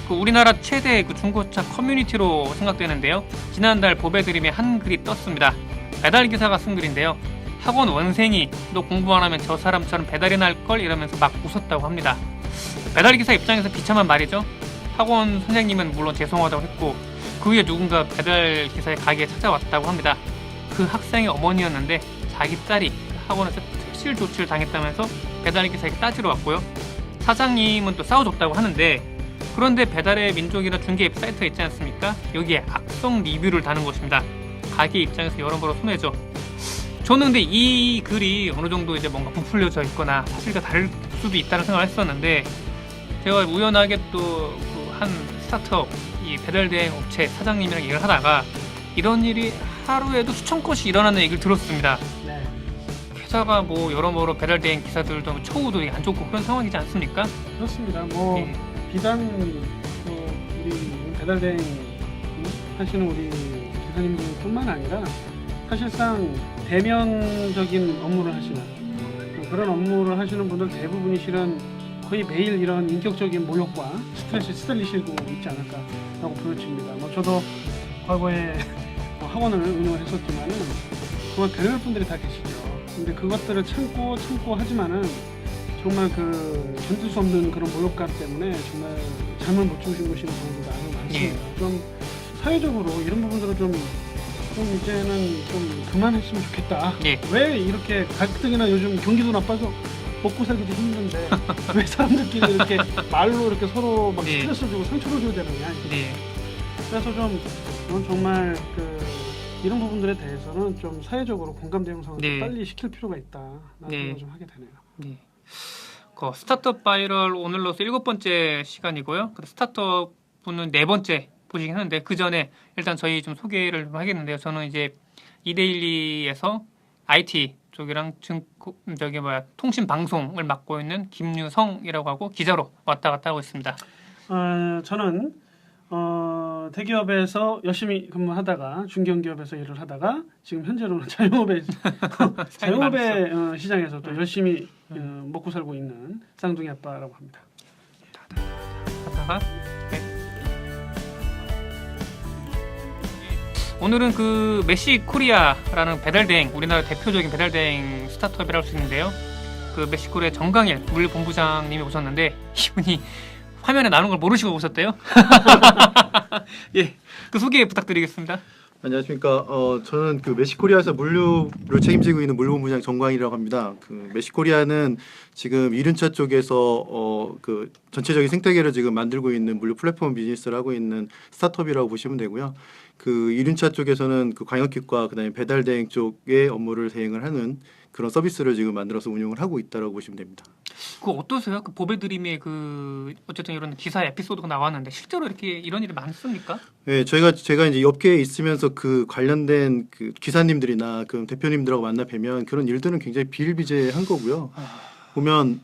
그 우리나라 최대 그 중고차 커뮤니티로 생각되는데요. 지난달 보배드림에 한 글이 떴습니다. 배달 기사가 쓴 글인데요. 학원 원생이 너 공부 안 하면 저 사람처럼 배달이나 할 걸 이러면서 막 웃었다고 합니다. 배달 기사 입장에서 비참한 말이죠. 학원 선생님은 물론 죄송하다고 했고 그 후에 누군가 배달 기사의 가게에 찾아왔다고 합니다. 그 학생의 어머니였는데 자기 딸이 학원에서 특실 조치를 당했다면서 배달 기사에게 따지러 왔고요. 사장님은 또 싸워줬다고 하는데 그런데 배달의 민족이나 중개 앱 사이트가 있지 않습니까? 여기에 악성 리뷰를 다는 것입니다. 가게 입장에서 여러모로 손해죠. 저는 근데 이 글이 어느 정도 이제 뭔가 부풀려져 있거나 사실과 다를 수도 있다는 생각을 했었는데 제가 우연하게 또 그 한 스타트업 이 배달 대행 업체 사장님이랑 얘기를 하다가 이런 일이 하루에도 수천 건씩 일어나는 얘기를 들었습니다. 네. 게다가 뭐 여러모로 배달 대행 기사들도 처우도 안 좋고 그런 상황이지 않습니까? 그렇습니다. 뭐 예. 비단 우리 배달대행 하시는 우리 기사님들뿐만 아니라 사실상 대면적인 업무를 하시는 그런 업무를 하시는 분들 대부분이 실은 거의 매일 이런 인격적인 모욕과 스트레스에 시달리시고 있지 않을까라고 보여집니다. 뭐 저도 과거에 학원을 운영을 했었지만은 정말 별별 분들이 다 계시죠. 근데 그것들을 참고 하지만은 정말 그 견딜 수 없는 그런 모욕감 때문에 정말 잠을 못 주무시는 경우도 아주 많습니다. 좀 사회적으로 이런 부분들을 좀 이제는 좀 그만했으면 좋겠다. 왜 이렇게 가뜩이나 요즘 경기도 나빠서 먹고 살기도 힘든데 왜 사람들끼리 이렇게 말로 이렇게 서로 막 스트레스 주고 상처를 줘야 되느냐. 그래서 좀 이건 정말 그 이런 부분들에 대해서는 좀 사회적으로 공감대 형성을 좀 빨리 시킬 필요가 있다. 라는 생각을 좀 하게 되네요. 그 스타트업 바이럴 오늘로서 7번째 시간이고요. 스타트업분은 4번째 보시긴 하는데 그 전에 일단 저희 좀 소개를 좀 하겠는데요. 저는 이제 이데일리에서 IT 쪽이랑 통신 방송을 맡고 있는 김유성이라고 하고 기자로 왔다 갔다 하고 있습니다. 저는 대기업에서 열심히 근무하다가 중견기업에서 일을 하다가 지금 현재로는 자영업의 시장에서 또 열심히 먹고 살고 있는 쌍둥이 아빠라고 합니다. 오늘은 그 메시코리아라는 배달대행 우리나라 대표적인 배달대행 스타트업이라고 할 수 있는데요. 그 메시코리아 정강일 물본부장님이 오셨는데 이분이 화면에 나오는 걸 모르시고 오셨대요. 예, 그 소개 부탁드리겠습니다. 안녕하십니까. 저는 그 메시코리아에서 물류를 책임지고 있는 물본부장 정광일이라고 합니다. 그 메시코리아는 지금 이륜차 쪽에서 그 전체적인 생태계를 지금 만들고 있는 물류 플랫폼 비즈니스를 하고 있는 스타트업이라고 보시면 되고요. 그 이륜차 쪽에서는 그 광역킥과 그다음에 배달 대행 쪽의 업무를 대행을 하는 그런 서비스를 지금 만들어서 운영을 하고 있다라고 보시면 됩니다. 그 어떠세요? 그 보배드림의 그 어쨌든 이런 기사 에피소드가 나왔는데 실제로 이렇게 이런 일이 많습니까? 네, 제가 이제 업계에 있으면서 그 관련된 그 기사님들이나 그 대표님들하고 만나 뵈면 그런 일들은 굉장히 비일비재한 거고요. 보면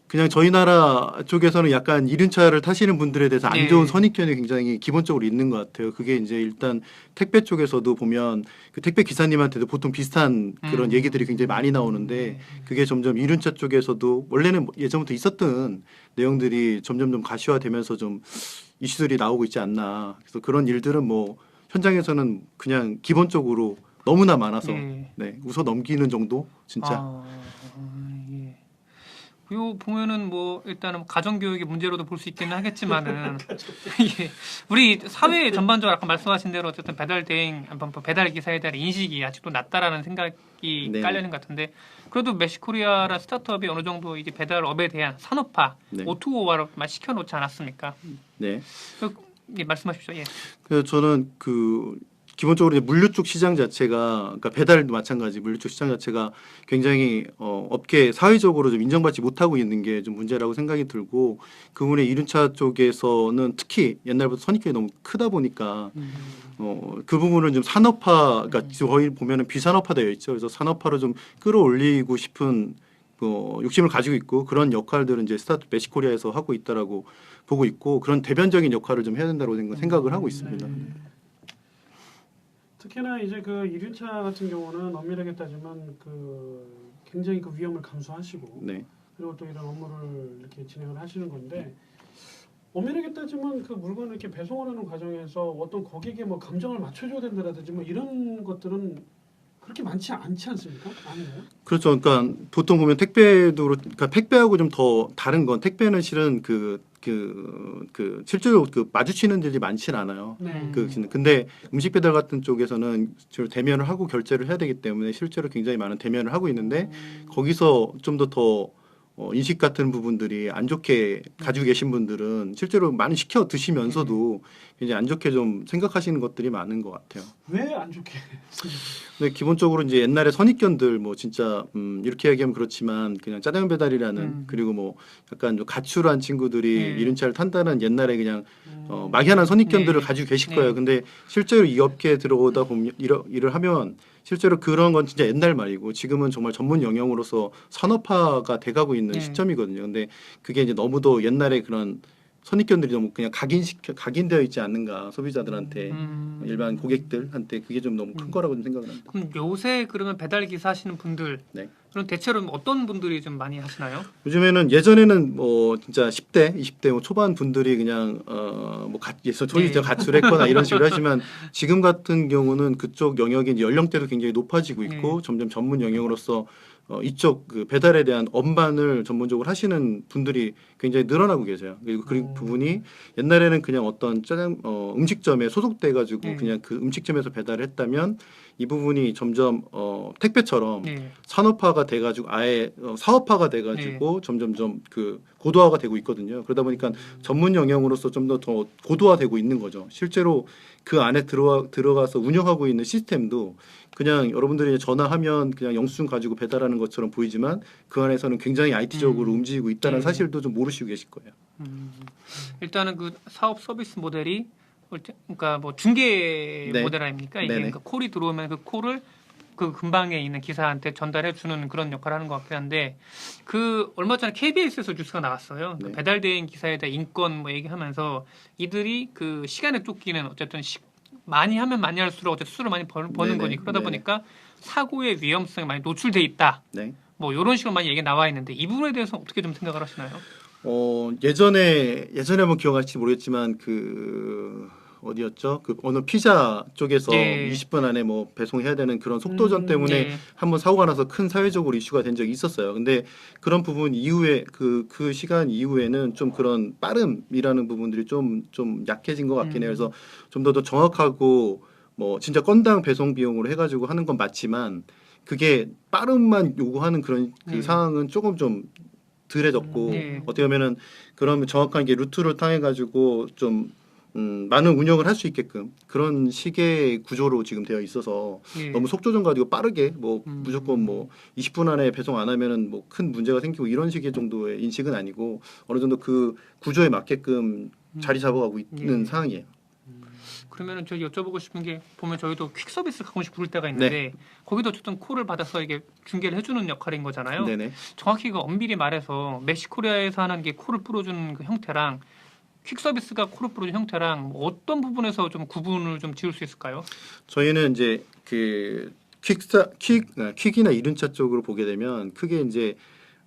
그냥 저희 나라 쪽에서는 약간 이륜차를 타시는 분들에 대해서 안 좋은 선입견이 굉장히 기본적으로 있는 것 같아요. 그게 이제 일단 택배 쪽에서도 보면 그 택배 기사님한테도 보통 비슷한 그런 얘기들이 굉장히 많이 나오는데 그게 점점 이륜차 쪽에서도 원래는 예전부터 있었던 내용들이 점점 좀 가시화되면서 좀 이슈들이 나오고 있지 않나. 그래서 그런 일들은 뭐 현장에서는 그냥 기본적으로 너무나 많아서 웃어 넘기는 정도 진짜. 요 보면은 뭐 일단은 가정교육의 문제로도 볼 수 있기는 하겠지만은 예, 우리 사회 전반적으로 아까 말씀하신 대로 어쨌든 배달 대행, 배달 기사에 대한 인식이 아직도 낮다라는 생각이 깔려있는 것 같은데 그래도 메시코리아라 스타트업이 어느 정도 이제 배달업에 대한 산업화, O2O화를 시켜놓지 않았습니까? 네. 말씀하십시오. 예. 그래서 저는 그 기본적으로 이제 물류 쪽 시장 자체가 그러니까 배달도 마찬가지 물류 쪽 시장 자체가 굉장히 업계 사회적으로 좀 인정받지 못하고 있는 게 좀 문제라고 생각이 들고 그 부분에 이륜차 쪽에서는 특히 옛날부터 선입견이 너무 크다 보니까 그 부분을 좀 산업화 그러니까 거의 보면은 비산업화되어 있죠. 그래서 산업화로 좀 끌어올리고 싶은 욕심을 가지고 있고 그런 역할들은 이제 스타트 메시코리아에서 하고 있다라고 보고 있고 그런 대변적인 역할을 좀 해야 된다고 생각을 하고 있습니다. 특히나 이제 그 이륜차 같은 경우는 엄밀하게 따지면 그 굉장히 그 위험을 감수하시고 그리고 또 이런 업무를 이렇게 진행을 하시는 건데 엄밀하게 따지면 그 물건을 이렇게 배송을 하는 과정에서 어떤 고객의 뭐 감정을 맞춰줘야 된다라든지 뭐 이런 것들은 그렇게 많지 않지 않습니까? 아닌가요? 그렇죠. 그러니까 보통 보면 택배도 그러니까 택배하고 좀 더 다른 건 택배는 실은 실제로 그 마주치는 일이 많진 않아요. 네. 근데 음식 배달 같은 쪽에서는 주로 대면을 하고 결제를 해야 되기 때문에 실제로 굉장히 많은 대면을 하고 있는데 거기서 좀 더 인식 같은 부분들이 안 좋게 가지고 계신 분들은 실제로 많이 시켜 드시면서도 굉장히 안 좋게 좀 생각하시는 것들이 많은 것 같아요. 왜 안 좋게? 근데 기본적으로 이제 옛날에 선입견들 뭐 진짜 이렇게 얘기하면 그렇지만 그냥 짜장 배달이라는 그리고 뭐 약간 좀 가출한 친구들이 네. 이륜차를 탄다는 옛날에 그냥 막연한 선입견들을 네. 가지고 계실 네. 거예요. 근데 실제로 이 업계에 들어오다 보면 일을 하면 실제로 그런 건 진짜 옛날 말이고 지금은 정말 전문 영역으로서 산업화가 돼가고 있는 네. 시점이거든요. 근데 그게 이제 너무도 옛날에 그런 선입견들이 너무 그냥 각인되어 있지 않는가 소비자들한테 일반 고객들한테 그게 좀 너무 큰 거라고 좀 생각을 합니다. 그럼 요새 그러면 배달 기사 하시는 분들 네. 그럼 대체로 어떤 분들이 좀 많이 하시나요? 요즘에는 예전에는 뭐 진짜 10대, 20대 뭐 초반 분들이 그냥 소위 네. 가출했거나 이런 식으로 하지만 지금 같은 경우는 그쪽 영역의 연령대도 굉장히 높아지고 있고 점점 전문 영역으로서 이쪽 그 배달에 대한 업무를 전문적으로 하시는 분들이 굉장히 늘어나고 계세요. 그리고 그 부분이 옛날에는 그냥 어떤 음식점에 소속돼 가지고 네. 그냥 그 음식점에서 배달을 했다면 이 부분이 점점 택배처럼 네. 산업화가 돼가지고 아예 사업화가 돼가지고 점점점 그 고도화가 되고 있거든요. 그러다 보니까 전문 영역으로서 좀 더 고도화되고 있는 거죠. 실제로 그 안에 들어가서 운영하고 있는 시스템도 그냥 여러분들이 전화하면 그냥 영수증 가지고 배달하는 것처럼 보이지만 그 안에서는 굉장히 IT적으로 움직이고 있다는 네. 사실도 좀 모르시고 계실 거예요. 일단은 그 사업 서비스 모델이 그러니까 뭐 중개 네. 모델 아닙니까? 이게 네네. 그러니까 콜이 들어오면 그 콜을 그 근방에 있는 기사한테 전달해 주는 그런 역할을 하는 것 같긴 한데 그 얼마 전에 KBS에서 뉴스가 나왔어요. 그 네. 배달 대행 기사에 대한 인권 뭐 얘기하면서 이들이 그 시간에 쫓기는 어쨌든 많이 하면 많이 할수록 어쨌든 수를 많이 버는 네네. 거니 그러다 네네. 보니까 사고의 위험성이 많이 노출돼 있다. 네. 뭐 이런 식으로 많이 얘기 나와 있는데 이 부분에 대해서 어떻게 좀 생각을 하시나요? 예전에 한번 기억하실지 모르겠지만 그 어디였죠? 그 어느 피자 쪽에서 예. 20분 안에 뭐 배송해야 되는 그런 속도전 때문에 네. 한번 사고가 나서 큰 사회적으로 이슈가 된 적이 있었어요. 근데 그런 부분 이후에 그 시간 이후에는 좀 그런 빠름이라는 부분들이 좀 약해진 것 같긴 해요. 그래서 좀 더 정확하고 뭐 진짜 건당 배송 비용으로 해가지고 하는 건 맞지만 그게 빠름만 요구하는 그런 그 상황은 조금 좀 덜해졌고 네. 어떻게 보면은 그런 정확한 게 루트를 통해 가지고 좀 많은 운영을 할 수 있게끔 그런 식의 구조로 지금 되어 있어서 예. 너무 속조전 가지고 빠르게 뭐 무조건 뭐 20분 안에 배송 안 하면은 뭐 큰 문제가 생기고 이런 식의 정도의 인식은 아니고 어느 정도 그 구조에 맞게끔 자리 잡아가고 있는 예. 상황이에요. 그러면은 저 여쭤보고 싶은 게 보면 저희도 퀵 서비스 가끔씩 부를 때가 있는데 거기도 어쨌든 콜을 받아서 이게 중계를 해주는 역할인 거잖아요. 네네. 정확히 그 엄밀히 말해서 메시코리아에서 하는 게 콜을 뿌려주는 그 형태랑 퀵 서비스가 콜을 뿌려주는 형태랑 뭐 어떤 부분에서 좀 구분을 좀 지을 수 있을까요? 저희는 이제 그 퀵이나 이륜차 쪽으로 보게 되면 크게 이제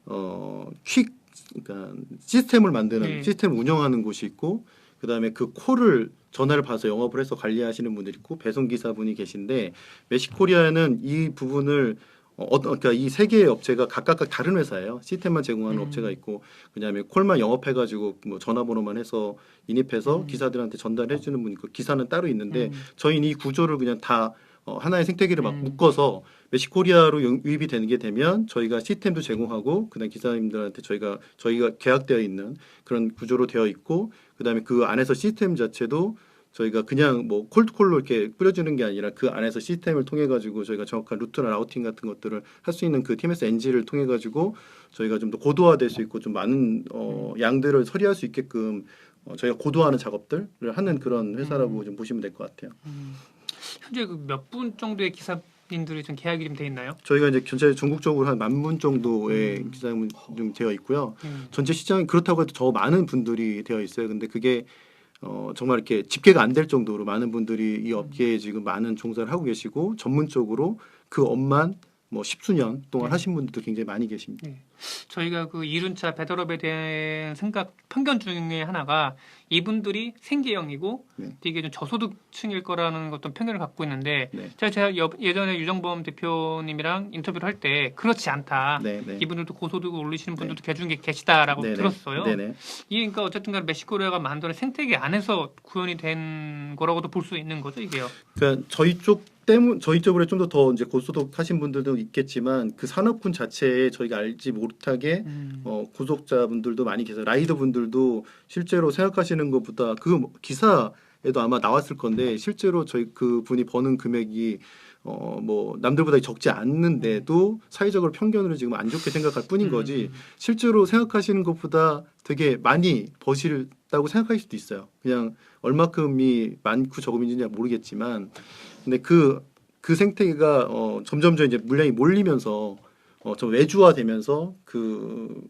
그러니까 시스템을 만드는 네. 시스템을 운영하는 곳이 있고 그다음에 그 콜을 전화를 받아서 영업을 해서 관리하시는 분들이 있고 배송 기사분이 계신데 메시코리아는 이 부분을 그러니까 이 세 개의 업체가 각각 다른 회사예요. 시스템만 제공하는 업체가 있고 그다음에 콜만 영업해가지고 뭐 전화번호만 해서 인입해서 기사들한테 전달해주는 분이 있고 기사는 따로 있는데 저희는 이 구조를 그냥 다 하나의 생태계를 막 묶어서 메시코리아로 유입이 되는 게 되면 저희가 시스템도 제공하고 그다음 기사님들한테 저희가 계약되어 있는 그런 구조로 되어 있고 그다음에 그 안에서 시스템 자체도 저희가 그냥 뭐 콜드콜로 이렇게 뿌려주는 게 아니라 그 안에서 시스템을 통해 가지고 저희가 정확한 루트나 라우팅 같은 것들을 할 수 있는 그 TMS NG를 통해 가지고 저희가 좀 더 고도화될 수 있고 좀 많은 양들을 처리할 수 있게끔 저희가 고도화하는 작업들을 하는 그런 회사라고 좀 보시면 될 것 같아요. 현재 그 몇 분 정도의 기사님들이 좀 계약이 좀 돼 있나요? 저희가 이제 전체 전국적으로 한 10,000분 정도의 기사님 좀 되어 있고요. 전체 시장이 그렇다고 해도 더 많은 분들이 되어 있어요. 근데 그게 정말 이렇게 집계가 안 될 정도로 많은 분들이 이 업계에 지금 많은 종사를 하고 계시고 전문적으로 그 업만 뭐 10수년 동안 하신 분들도 굉장히 많이 계십니다. 네. 저희가 그 이륜차 배달업에 대한 생각 편견 중에 하나가 이분들이 생계형이고 네. 되게 좀 저소득층일 거라는 어떤 편견을 갖고 있는데 네. 제가 예전에 유정범 대표님이랑 인터뷰를 할 때 그렇지 않다. 네, 네. 이분들도 고소득을 올리시는 분들도 계중에 계시다라고 네네. 들었어요. 네네. 이게 그러니까 어쨌든간 멕시코리아가 만드는 생태계 안에서 구현이 된 거라고도 볼 수 있는 거죠, 이게요. 그러니까 저희 쪽으로 좀 더 이제 고소득 하신 분들도 있겠지만 그 산업군 자체에 저희가 알지 못하게 고속자분들도 많이 계세요. 라이더 분들도 실제로 생각하시는 것보다 그 기사에도 아마 나왔을 건데 실제로 저희 그 분이 버는 금액이 뭐 남들보다 적지 않는데도 사회적으로 편견으로 지금 안 좋게 생각할 뿐인 거지 실제로 생각하시는 것보다 되게 많이 버시다고 생각할 수도 있어요. 그냥 얼마큼이 많고 적음인지는 잘 모르겠지만 근데 그 생태계가 점점점 이제 물량이 몰리면서 좀 외주화되면서 그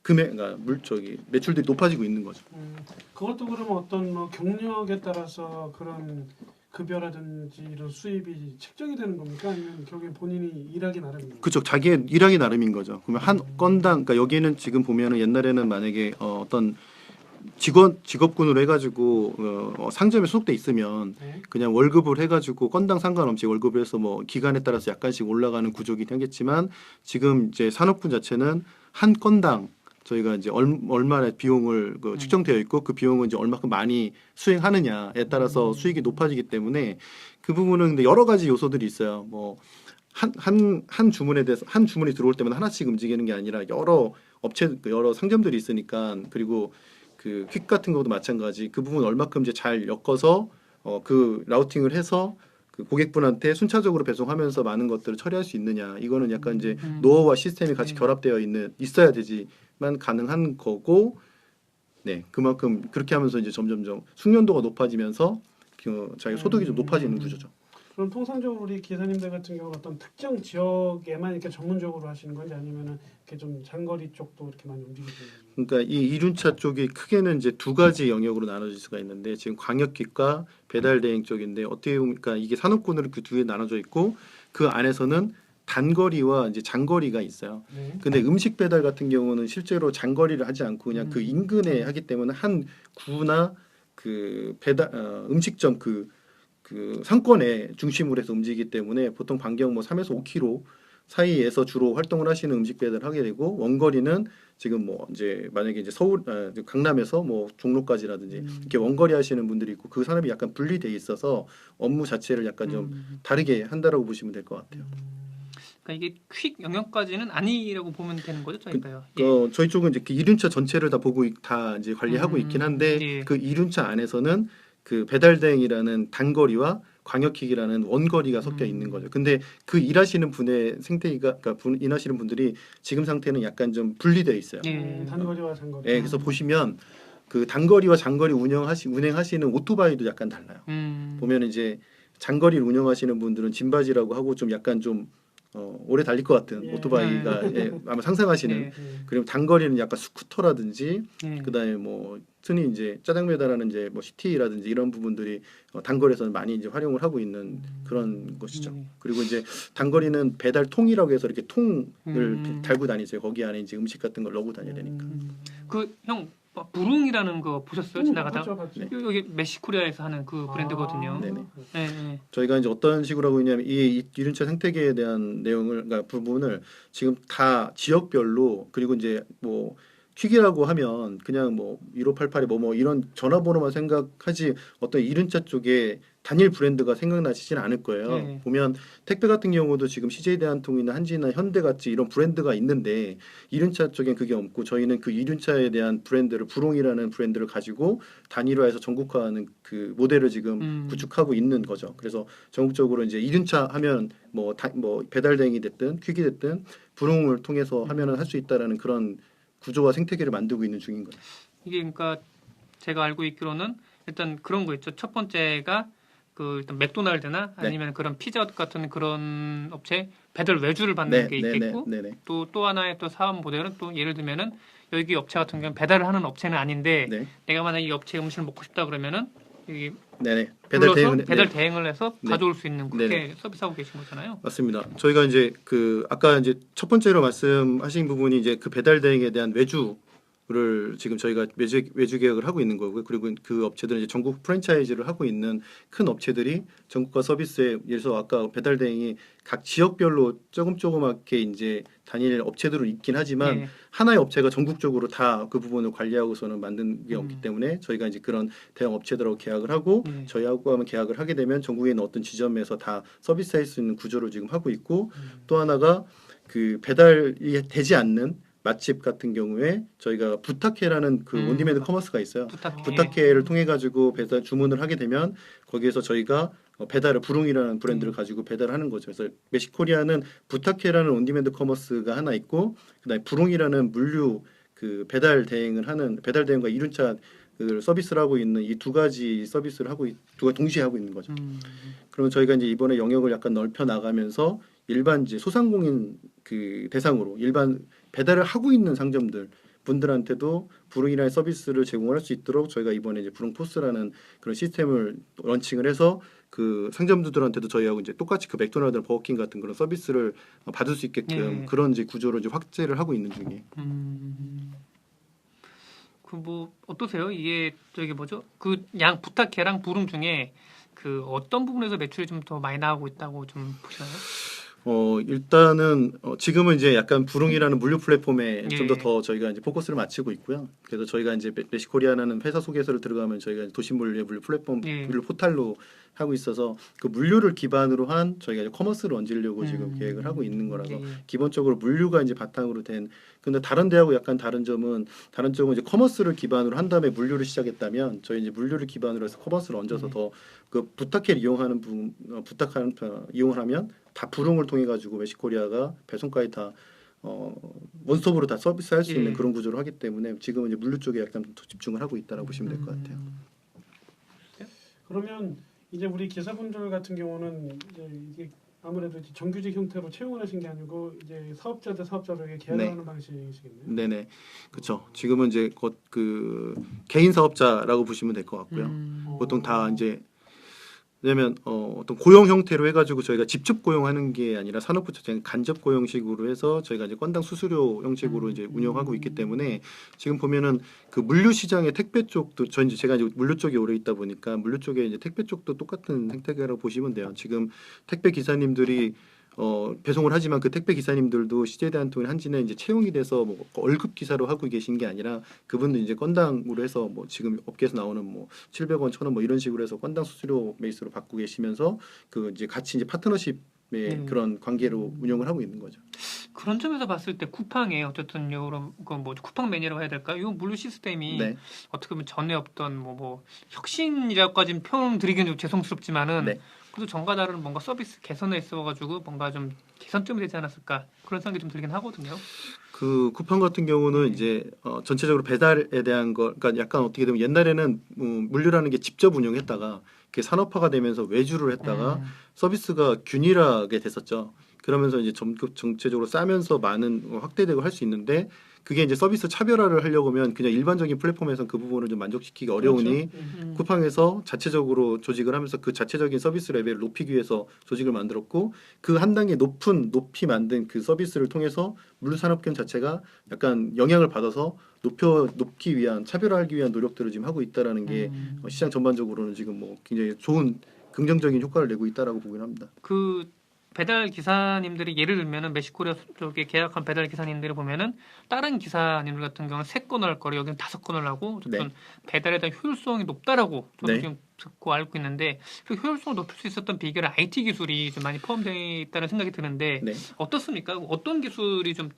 금액, 그러니까 매출들이 높아지고 있는 거죠. 그것도 그러면 어떤 뭐 경력에 따라서 그런 급여라든지 이런 수입이 책정이 되는 겁니까? 아니면 결국엔 본인이 일하기 나름입니까? 그렇죠. 자기의 일하기 나름인 거죠. 그러면 한 건당, 그러니까 여기는 지금 보면은 옛날에는 만약에 어떤 직업군으로 해가지고 상점에 소속돼 있으면 네. 그냥 월급을 해가지고 건당 상관없이 월급을 해서 뭐 기간에 따라서 약간씩 올라가는 구조긴 하겠지만 지금 이제 산업군 자체는 한 건당 저희가 이제 얼마나 비용을 측정되어 있고 그 비용은 이제 얼마큼 많이 수행하느냐에 따라서 수익이 높아지기 때문에 그 부분은 근데 여러 가지 요소들이 있어요. 뭐 한 주문에 대해서 한 주문이 들어올 때마다 하나씩 움직이는 게 아니라 여러 상점들이 있으니까 그리고 그 퀵 같은 것도 마찬가지 그 부분 얼마큼 이제 잘 엮어서 그 라우팅을 해서 그 고객분한테 순차적으로 배송하면서 많은 것들을 처리할 수 있느냐 이거는 약간 이제 노하우와 시스템이 같이 결합되어 있어야 되지만 가능한 거고 네 그만큼 그렇게 하면서 이제 점점점 숙련도가 높아지면서 자기 소득이 좀 높아지는 구조죠. 그럼 통상적으로 우리 기사님들 같은 경우 어떤 특정 지역에만 이렇게 전문적으로 하시는 건지 아니면은 이렇게 좀 장거리 쪽도 이렇게 많이 움직이시는 건지? 그러니까 이 이륜차 쪽이 크게는 이제 두 가지 영역으로 나눠질 수가 있는데 지금 광역기과 배달 대행 쪽인데 어떻게 보면 그러니까 이게 산업군으로 그 두 개 나눠져 있고 그 안에서는 단거리와 이제 장거리가 있어요. 네. 근데 음식 배달 같은 경우는 실제로 장거리를 하지 않고 그냥 그 인근에 하기 때문에 한 구나 그 배달 음식점 그 상권에 중심으로 해서 움직이기 때문에 보통 반경 뭐 3에서 5km 사이에서 주로 활동을 하시는 음식 배달을 하게 되고 원거리는 지금 뭐 이제 만약에 이제 강남에서 뭐 종로까지라든지 이렇게 원거리 하시는 분들이 있고 그 산업이 약간 분리돼 있어서 업무 자체를 약간 좀 다르게 한다라고 보시면 될 것 같아요. 그러니까 이게 퀵 영역까지는 아니라고 보면 되는 거죠, 저희가요. 저희 쪽은 이제 그 이륜차 전체를 다 보고 다 이제 관리하고 있긴 한데 예. 그 이륜차 안에서는 그 배달 대행이라는 단거리와 광역킥이라는 원거리가 섞여 있는 거죠. 근데 그 일하시는 분의 생태계가 그러니까 일하시는 분들이 지금 상태는 약간 좀 분리되어 있어요. 예. 단거리와 장거리. 예, 그래서 보시면 그 단거리와 장거리 운행하시는 오토바이도 약간 달라요. 보면 이제 장거리를 운영하시는 분들은 짐바지라고 하고 좀 약간 좀 오래 달릴 것 같은 예. 오토바이가 아마 상상하시는 예. 그리고 단거리는 약간 스쿠터라든지 예. 그다음에 뭐 흔히 이제 짜장 배달하는 이제 뭐 시티라든지 이런 부분들이 단거리에서는 많이 이제 활용을 하고 있는 그런 것이죠. 그리고 이제 단거리는 배달통이라고 해서 이렇게 통을 달고 다니세요. 거기 안에 이제 음식 같은 걸 넣고 다녀야 되니까. 그 형 부릉이라는 거 보셨어요? 지나가다 봤죠. 여기 멕시코리아에서 하는 그 브랜드거든요. 네네. 예, 예. 저희가 이제 어떤 식으로 하고 있냐면 이 이륜차 생태계에 대한 내용을 그러니까 부분을 지금 다 지역별로 그리고 이제 뭐 퀵이라고 하면 그냥 뭐 1588에 뭐 이런 전화번호만 생각하지 어떤 이륜차 쪽에 단일 브랜드가 생각나시지는 않을 거예요. 네. 보면 택배 같은 경우도 지금 CJ 대한통이나 한지나 현대같이 이런 브랜드가 있는데 이륜차 쪽엔 그게 없고 저희는 그 이륜차에 대한 브랜드를 부롱이라는 브랜드를 가지고 단일화해서 전국화하는 그 모델을 지금 구축하고 있는 거죠. 그래서 전국적으로 이제 이륜차 하면 뭐 배달 대행이 됐든 퀵이 됐든 부롱을 통해서 하면은 할 수 있다라는 그런 구조와 생태계를 만들고 있는 중인 거예요. 이게 그러니까 제가 알고 있기로는 일단 그런 거 있죠. 첫 번째가 그 일단 맥도날드나 아니면 그런 피자 같은 그런 업체 배달 외주를 받는 게 있겠고 또 하나의 또 사업 모델은 또 예를 들면은 여기 업체 같은 경우는 배달을 하는 업체는 아닌데 내가 만약 이 업체 음식을 먹고 싶다 그러면은 여기 네네. 배달 대행을 배달 대행을 해서 네. 가져올 수 있는 그렇게 네네. 서비스하고 계신 거잖아요. 맞습니다. 저희가 이제 그 아까 이제 첫 번째로 말씀하신 부분이 이제 그 배달 대행에 대한 외주를 지금 저희가 외주 계약을 하고 있는 거고요. 그리고 그 업체들은 이제 전국 프랜차이즈를 하고 있는 큰 업체들이 전국과 서비스에 예를 들어서 아까 배달 대행이 각 지역별로 조금조그맣게 이제 단일 업체들은 있긴 하지만 예. 하나의 업체가 전국적으로 다 그 부분을 관리하고서는 만든 게 없기 음. 때문에 저희가 이제 그런 대형 업체들하고 계약을 하고 예. 저희하고 하면 계약을 하게 되면 전국에 있는 어떤 지점에서 다 서비스할 수 있는 구조를 지금 하고 있고 또 하나가 그 배달이 되지 않는 맛집 같은 경우에 저희가 부탁해라는 그 온디맨드 커머스가 있어요. 부탁해를 통해 가지고 배달 주문을 하게 되면 거기에서 저희가 배달을 부릉이라는 브랜드를 가지고 배달하는 거죠. 그래서 메시코리아는 부탁해라는 온디맨드 커머스가 하나 있고 그다음에 부릉이라는 물류 그 배달 대행을 하는 배달 대행과 이륜차 그 서비스를 하고 있는 이 두 가지 서비스를 두가 동시에 하고 있는 거죠. 그러면 저희가 이제 이번에 영역을 약간 넓혀 나가면서 일반 이제 소상공인 그 대상으로 일반 배달을 하고 있는 상점들 분들한테도 부릉이라는 서비스를 제공할 수 있도록 저희가 이번에 이제 부릉 포스라는 그런 시스템을 런칭을 해서 그 상점주들한테도 저희하고 이제 똑같이 그 맥도날드, 버거킹 같은 그런 서비스를 받을 수 있게끔 예. 그런 이제 구조를 이제 확대를 하고 있는 중이에요. 그 뭐 어떠세요? 이게 저기 뭐죠? 그 양 부탁해랑 부릉 중에 그 어떤 부분에서 매출이 좀 더 많이 나오고 있다고 좀 보시나요? 일단은 지금은 이제 약간 부릉이라는 물류 플랫폼에 예. 좀 더 저희가 이제 포커스를 맞추고 있고요. 그래서 저희가 이제 메시코리아라는 회사 소개서를 들어가면 저희가 도시물류의 물류 플랫폼 예. 물류 포탈로 하고 있어서 그 물류를 기반으로 한 저희가 이제 커머스를 얹으려고 지금 계획을 하고 있는 거라서 예. 기본적으로 물류가 이제 바탕으로 된 근데 다른 데하고 약간 다른 점은 다른 쪽은 이제 커머스를 기반으로 한 다음에 물류를 시작했다면 저희 이제 물류를 기반으로 해서 커머스를 얹어서 더 그 부탁해 이용하는 부분 부탁하는 이용을 하면 다 부릉을 통해 가지고 메시코리아가 배송까지 다 원스톱으로 다 서비스할 수 있는 예. 그런 구조를 하기 때문에 지금은 이제 물류 쪽에 약간 더 집중을 하고 있다라고 보시면 될 것 같아요. 그러면 이제 우리 기사분들 같은 경우는 이게 아무래도 이제 정규직 형태로 채용을 하신 게 아니고 이제 사업자 대 사업자에게 계약하는 방식이시겠네요. 네네, 그렇죠. 지금은 이제 곧 그 개인 사업자라고 보시면 될 것 같고요. 보통 다 이제 왜냐면 어떤 고용 형태로 해가지고 저희가 직접 고용하는 게 아니라 산업부 자체는 간접 고용식으로 해서 저희가 이제 건당 수수료 형식으로 이제 운영하고 있기 때문에 지금 보면은 그 물류 시장의 택배 쪽도 제가 이제 물류 쪽에 오래 있다 보니까 물류 쪽에 이제 택배 쪽도 똑같은 생태계라고 보시면 돼요. 지금 택배 기사님들이 배송을 하지만 그 택배 기사님들도 CJ 대한통운 한지는 이제 채용이 돼서 뭐 월급 기사로 하고 계신 게 아니라 그분들 이제 건당으로 해서 뭐 지금 업계에서 나오는 뭐 700원, 1,000원 뭐 이런 식으로 해서 건당 수수료 베이스로 받고 계시면서 그 이제 같이 이제 파트너십의 그런 관계로 운영을 하고 있는 거죠. 그런 점에서 봤을 때 쿠팡에 어쨌든 이런 뭐 쿠팡 매니아라고 해야 될까? 이 물류 시스템이 네. 어떻게 보면 전에 없던 뭐 혁신이라고까지는 표현 드리기는 좀 죄송스럽지만은 네. 그래도 전과 다른 뭔가 서비스 개선에 있어가지고 뭔가 좀 개선점이 되지 않았을까 그런 생각이 좀 들긴 하거든요. 그 쿠팡 같은 경우는 이제 전체적으로 배달에 대한 거, 그러니까 약간 어떻게 되면 옛날에는 물류라는 게 직접 운영했다가 그게 산업화가 되면서 외주를 했다가 서비스가 균일하게 됐었죠. 그러면서 이제 전체적으로 싸면서 많은 확대되고 할 수 있는데 그게 이제 서비스 차별화를 하려고 하면 그냥 일반적인 플랫폼에서는 그 부분을 좀 만족시키기 어려우니 쿠팡에서 자체적으로 조직을 하면서 그 자체적인 서비스 레벨을 높이기 위해서 조직을 만들었고 그 한 단계 높이 만든 그 서비스를 통해서 물류산업경 자체가 약간 영향을 받아서 높기 위한 차별화하기 위한 노력들을 지금 하고 있다라는 게 시장 전반적으로는 지금 뭐 굉장히 좋은 긍정적인 효과를 내고 있다라고 보긴 합니다. 그 배달 기사님들이 예를 들면은 메시코리아 쪽에 계약한 배달 기사님들을 보면은 다른 기사님들 같은 경우는 3건을 할 거리 여기는 5건을 하고 어쨌든 배달에 대한 효율성이 높다라고 저는 지금 듣고 알고 있는데 그 효율성을 높일 수 있었던 비결은 IT 기술이 좀 많이 포함되어 있다는 생각이 드는데 어떻습니까? 어떤 기술이 좀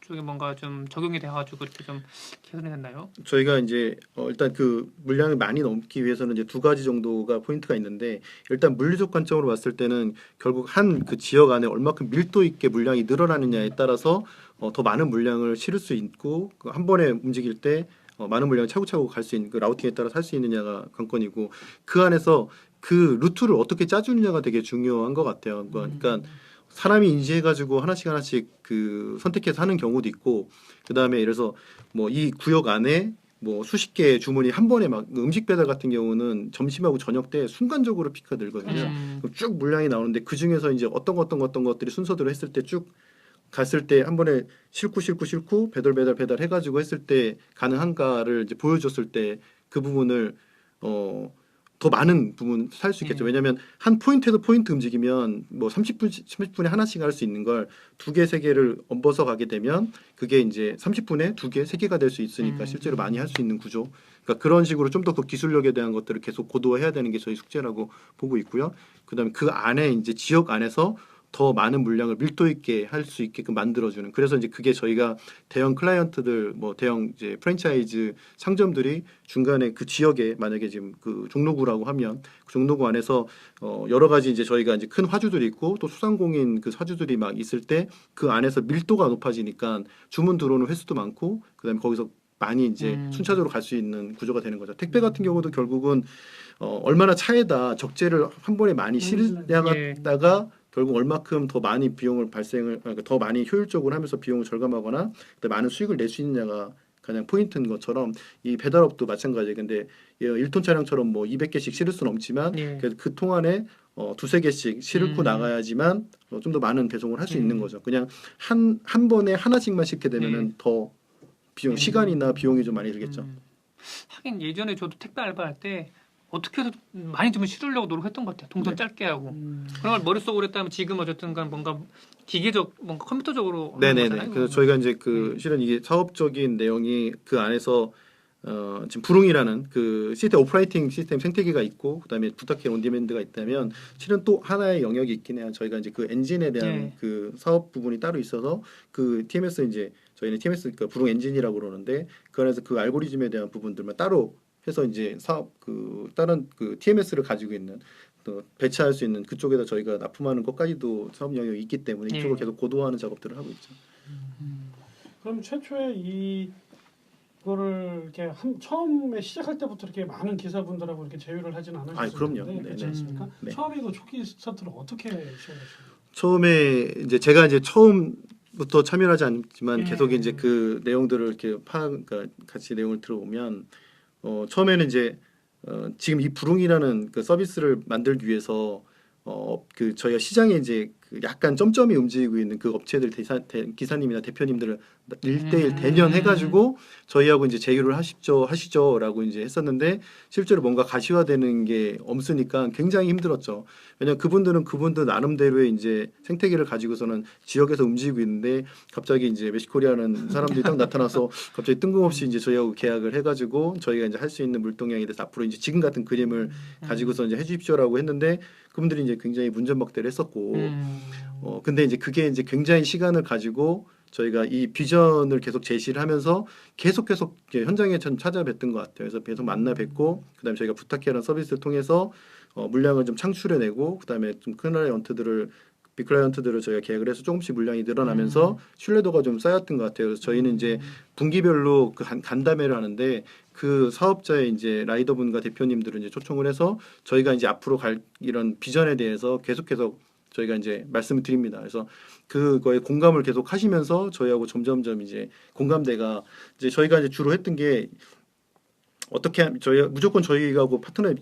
쪽에 뭔가 좀 적용이 돼가지고 이렇게 좀 개선이 됐나요? 저희가 이제 일단 그 물량을 많이 넘기 위해서는 이제 두 가지 정도가 포인트가 있는데 일단 물리적 관점으로 봤을 때는 결국 한 그 지역 안에 얼마큼 밀도 있게 물량이 늘어나느냐에 따라서 더 많은 물량을 실을 수 있고 한 번에 움직일 때 많은 물량을 차고차고 갈 수 있는 그 라우팅에 따라서 할 수 있느냐가 관건이고 그 안에서 그 루트를 어떻게 짜주느냐가 되게 중요한 것 같아요. 그러니까 사람이 인지해가지고 하나씩 그 선택해서 하는 경우도 있고 그 다음에 예를 들어서 뭐 이 구역 안에 뭐 수십 개의 주문이 한 번에 막 음식 배달 같은 경우는 점심하고 저녁 때 순간적으로 피크가 늘거든요. 그럼 쭉 물량이 나오는데 그 중에서 이제 어떤 것들이 순서대로 했을 때 쭉 갔을 때 한 번에 실고 배달 해가지고 했을 때 가능한가를 이제 보여줬을 때 그 부분을 더 많은 부분 살 수 있겠죠. 왜냐하면 한 포인트에서 포인트 움직이면 뭐 30분에 하나씩 할 수 있는 걸 2개, 3개를 얹어서 가게 되면 그게 이제 30분에 2개, 3개가 될 수 있으니까 실제로 많이 할 수 있는 구조. 그러니까 그런 식으로 좀 더 그 기술력에 대한 것들을 계속 고도화해야 되는 게 저희 숙제라고 보고 있고요. 그다음에 그 안에 이제 지역 안에서 더 많은 물량을 밀도 있게 할 수 있게끔 만들어주는. 그래서 이제 그게 저희가 대형 클라이언트들, 뭐 대형 이제 프랜차이즈 상점들이 중간에 그 지역에 만약에 지금 그 종로구라고 하면 그 종로구 안에서 여러 가지 이제 저희가 이제 큰 화주들이 있고 또 소상공인 그 화주들이 막 있을 때 그 안에서 밀도가 높아지니까 주문 들어오는 횟수도 많고 그다음에 거기서 많이 이제 순차적으로 갈 수 있는 구조가 되는 거죠. 택배 같은 경우도 결국은 얼마나 차에다 적재를 한 번에 많이 실려갔다가 결국 얼마큼 더 많이 비용을 그러니까 더 많이 효율적으로 하면서 비용을 절감하거나 많은 수익을 낼 수 있느냐가 가장 포인트인 것처럼 이 배달업도 마찬가지예요. 근데 1톤 차량처럼 뭐 200개씩 실을 수는 없지만 그래도 그 통 안에 두세 개씩 실고 나가야지만 좀 더 많은 배송을 할 수 있는 거죠. 그냥 한 번에 하나씩만 싣게 되면은 더 비용 시간이나 비용이 좀 많이 들겠죠. 하긴 예전에 저도 택배 알바할 때 어떻게 해서 많이 좀 실으려고 노력했던 것 같아요. 동선 짧게 하고 그런 걸 머릿속으로 했다면 지금 어쨌든간 뭔가 기계적, 뭔가 컴퓨터적으로 하는 네네네. 거잖아요. 그래서 저희가 이제 그 실은 이게 사업적인 내용이 그 안에서 지금 부릉이라는 그 시스템 오퍼레이팅 시스템 생태계가 있고 그다음에 부탁해 온디맨드가 있다면 실은 또 하나의 영역이 있긴 해요. 저희가 이제 그 엔진에 대한 그 사업 부분이 따로 있어서 그 TMS 이제 저희는 TMS 그 부릉 엔진이라고 그러는데 그 안에서 그 알고리즘에 대한 부분들만 따로 해서 이제 사업 그 다른 그 TMS를 가지고 있는 또 배치할 수 있는 그쪽에다 저희가 납품하는 것까지도 사업 영역이 있기 때문에 이쪽을 계속 고도화하는 작업들을 하고 있죠. 그럼 최초에 이거를 이렇게 처음에 시작할 때부터 이렇게 많은 기사분들하고 이렇게 제휴를 하진 않으셨을 그럼요. 텐데 그렇지 않습니까? 네. 처음에 그 초기 스타트를 어떻게 시작하셨나요? 처음에 이제 제가 이제 처음부터 참여하지 않지만 계속 이제 그 내용들을 이렇게 그러니까 같이 내용을 들어보면 처음에는 이제 지금 이 부릉이라는 그 서비스를 만들기 위해서 그 저희가 시장에 이제 그 약간 점점이 움직이고 있는 그 업체들 기사님이나 대표님들을 1대1 대면해가지고 저희하고 이제 제휴를 하시죠라고 이제 했었는데 실제로 뭔가 가시화되는 게 없으니까 굉장히 힘들었죠. 왜냐면 그분들 나름대로의 이제 생태계를 가지고서는 지역에서 움직이고 있는데 갑자기 이제 메시코리아는 사람들이 딱 나타나서 갑자기 뜬금없이 이제 저희하고 계약을 해가지고 저희가 이제 할 수 있는 물동량에 대해서 앞으로 이제 지금 같은 그림을 가지고서 이제 해주십시오라고 했는데 그분들이 이제 굉장히 문전박대를 했었고 근데 이제 그게 이제 굉장히 시간을 가지고 저희가 이 비전을 계속 제시를 하면서 계속 이제 현장에 전 찾아뵀던 것 같아요. 그래서 계속 만나 뵙고 그다음에 저희가 부탁해라는 서비스를 통해서 물량을 좀 창출해내고 그다음에 좀 큰 빅클라이언트들을 저희가 계약을 해서 조금씩 물량이 늘어나면서 신뢰도가 좀 쌓였던 것 같아요. 그래서 저희는 이제 분기별로 그 간담회를 하는데 그 사업자의 이제 라이더분과 대표님들을 이제 초청을 해서 저희가 이제 앞으로 갈 이런 비전에 대해서 계속 저희가 이제 말씀을 드립니다. 그래서 그거에 공감을 계속 하시면서 저희하고 점점점 이제 공감대가 이제 저희가 이제 주로 했던 게 어떻게 무조건 저희하고 파트너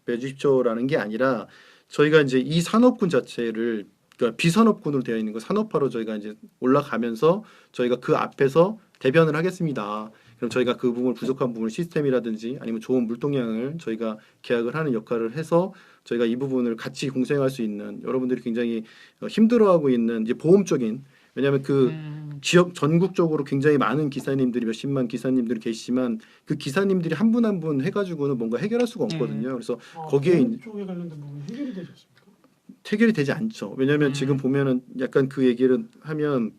맺으십시오라는 게 아니라 저희가 이제 이 산업군 자체를 그러니까 비산업군으로 되어 있는 거 산업화로 저희가 이제 올라가면서 저희가 그 앞에서 대변을 하겠습니다. 그럼 저희가 그 부분 부족한 부분 시스템이라든지 아니면 좋은 물동량을 저희가 계약을 하는 역할을 해서 저희가 이 부분을 같이 공생할 수 있는 여러분들이 굉장히 힘들어하고 있는 이제 보험적인 왜냐하면 그 지역 전국적으로 굉장히 많은 기사님들이 몇십만 기사님들이 계시지만 그 기사님들이 한 분 한 분 해가지고는 뭔가 해결할 수가 없거든요. 그래서 거기에 보험 쪽에 관련된 부분 해결이 되셨습니까? 해결이 되지 않죠. 왜냐하면 지금 보면은 약간 그 얘기를 하면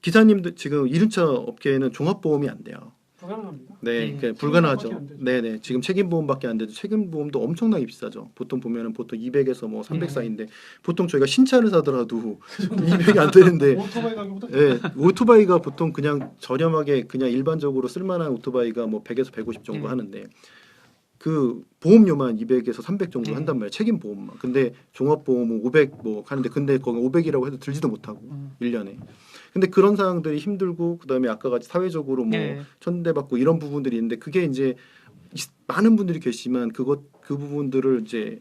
기사님들 지금 이륜차 업계에는 종합보험이 안 돼요. 불가능합니다. 네, 그러니까 책임보험밖에 불가능하죠. 안 되죠. 네네. 지금 책임보험밖에 안 돼도 책임보험도 엄청나게 비싸죠. 보통 보면은 보통 200에서 뭐 300 사이인데 보통 저희가 신차를 사더라도 200이 안 되는데 오토바이 가격보다 네, 오토바이가 보통 그냥 저렴하게 그냥 일반적으로 쓸만한 오토바이가 뭐 100에서 150 정도 하는데 그 보험료만 200에서 300 정도 한단 말이에요. 책임 보험만. 근데 종합보험은 500 뭐 하는데 근데 거기 500이라고 해도 들지도 못하고 1년에. 근데 그런 상황들이 힘들고 그다음에 아까 같이 사회적으로 뭐 네. 천대받고 이런 부분들이 있는데 그게 이제 많은 분들이 계시지만 그 부분들을 이제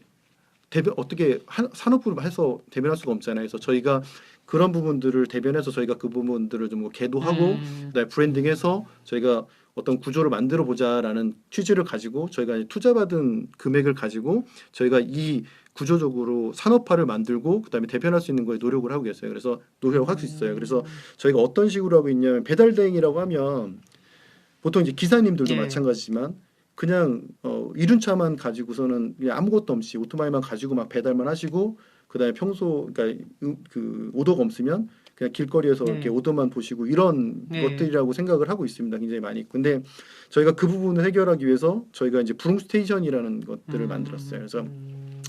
어떻게 산업부를 해서 대변할 수가 없잖아요. 그래서 저희가 그런 부분들을 대변해서 저희가 그 부분들을 좀 개도하고 그다음에 브랜딩해서 저희가 어떤 구조를 만들어 보자라는 취지를 가지고 저희가 이제 투자받은 금액을 가지고 저희가 이 구조적으로 산업화를 만들고 그다음에 대변할 수 있는 거에 노력을 하고 계세요. 그래서 노력을 할 수 있어요. 그래서 저희가 어떤 식으로 하고 있냐면 배달 대행이라고 하면 보통 이제 기사님들도 예. 마찬가지지만 그냥 이륜차만 가지고서는 그냥 아무것도 없이 오토바이만 가지고 막 배달만 하시고 그다음에 평소 그러니까 그 오더가 없으면 그냥 길거리에서 네. 이렇게 오더만 보시고 이런 네. 것들이라고 생각을 하고 있습니다. 굉장히 많이. 근데 저희가 그 부분을 해결하기 위해서 저희가 이제 부릉 스테이션이라는 것들을 만들었어요. 그래서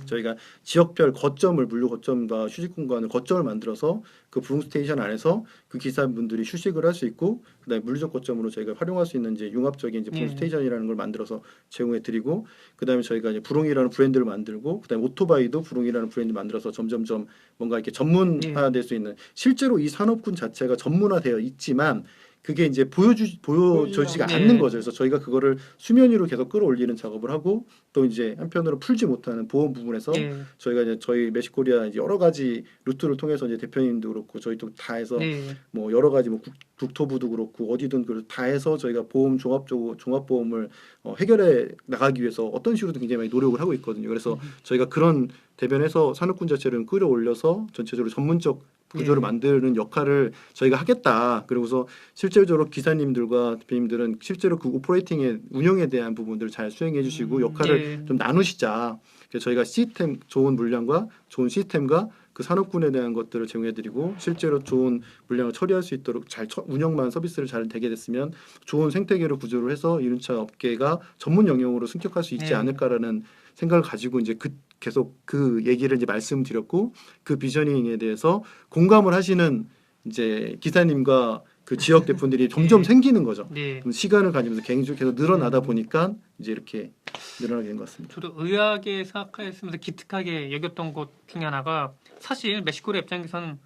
저희가 지역별 거점을 물류 거점과 휴식 공간을 거점을 만들어서 그 부릉 스테이션 안에서 그 기사분들이 휴식을 할 수 있고 그다음에 물류적 거점으로 저희가 활용할 수 있는 이제 융합적인 이제 부릉 예. 스테이션이라는 걸 만들어서 제공해 드리고 그다음에 저희가 이제 부릉이라는 브랜드를 만들고 그다음에 오토바이도 부릉이라는 브랜드 만들어서 점점점 뭔가 이렇게 전문화될 수 있는 실제로 이 산업군 자체가 전문화되어 있지만 그게 이제 보여지지가 네. 않는 거죠. 그래서 저희가 그거를 수면 위로 계속 끌어올리는 작업을 하고 또 이제 한편으로 풀지 못하는 보험 부분에서 예. 저희가 이제 저희 메시코리아 이제 여러 가지 루트를 통해서 이제 대표님도 그렇고 저희도 다 해서 네. 뭐 여러 가지 뭐 국토부도 그렇고 어디든 다 해서 저희가 보험 종합보험을 해결해 나가기 위해서 어떤 식으로든 굉장히 많이 노력을 하고 있거든요. 그래서 저희가 그런 대변해서 산업군 자체를 끌어올려서 전체적으로 전문적 구조를 예. 만드는 역할을 저희가 하겠다. 그리고서 실질적으로 기사님들과 대표님들은 실제로 그 오퍼레이팅의 운영에 대한 부분들을 잘 수행해 주시고 역할을 예. 좀 나누시자. 그래서 저희가 시스템 좋은 물량과 좋은 시스템과 그 산업군에 대한 것들을 제공해드리고 실제로 좋은 물량을 처리할 수 있도록 잘 운영만 서비스를 잘 되게 됐으면 좋은 생태계를 구조를 해서 이륜차 업계가 전문 영역으로 승격할 수 있지 네. 않을까라는 생각을 가지고 이제 계속 그 얘기를 이제 말씀드렸고 그 비저닝에 대해서 공감을 하시는 이제 기사님과 그 지역 대표들이 점점 네. 생기는 거죠. 네. 그럼 시간을 가지면서 계속 늘어나다 보니까 이제 이렇게 늘어나게 된 것 같습니다. 저도 의학에 생각했으면서 기특하게 여겼던 것 중에 하나가 사실 멕시코의 입장에서는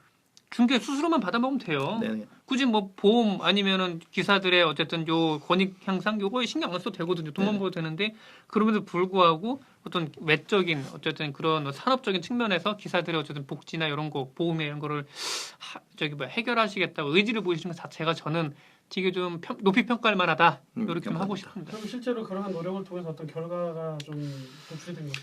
중개 수수료만 받아먹으면 돼요. 네. 굳이 뭐 보험 아니면은 기사들의 어쨌든 요 권익 향상 요거에 신경 안 써도 되거든요. 돈만 네. 벌어도 되는데 그럼에도 불구하고 어떤 외적인 어쨌든 그런 산업적인 측면에서 기사들의 어쨌든 복지나 이런 거 보험에 이런 거를 해결하시겠다고 의지를 보이시는 것 자체가 저는 되게 좀 높이 평가할 만하다 이렇게 좀 하고 감사합니다. 싶습니다. 그럼 실제로 그러한 노력을 통해서 어떤 결과가 좀 도출이 된 것들이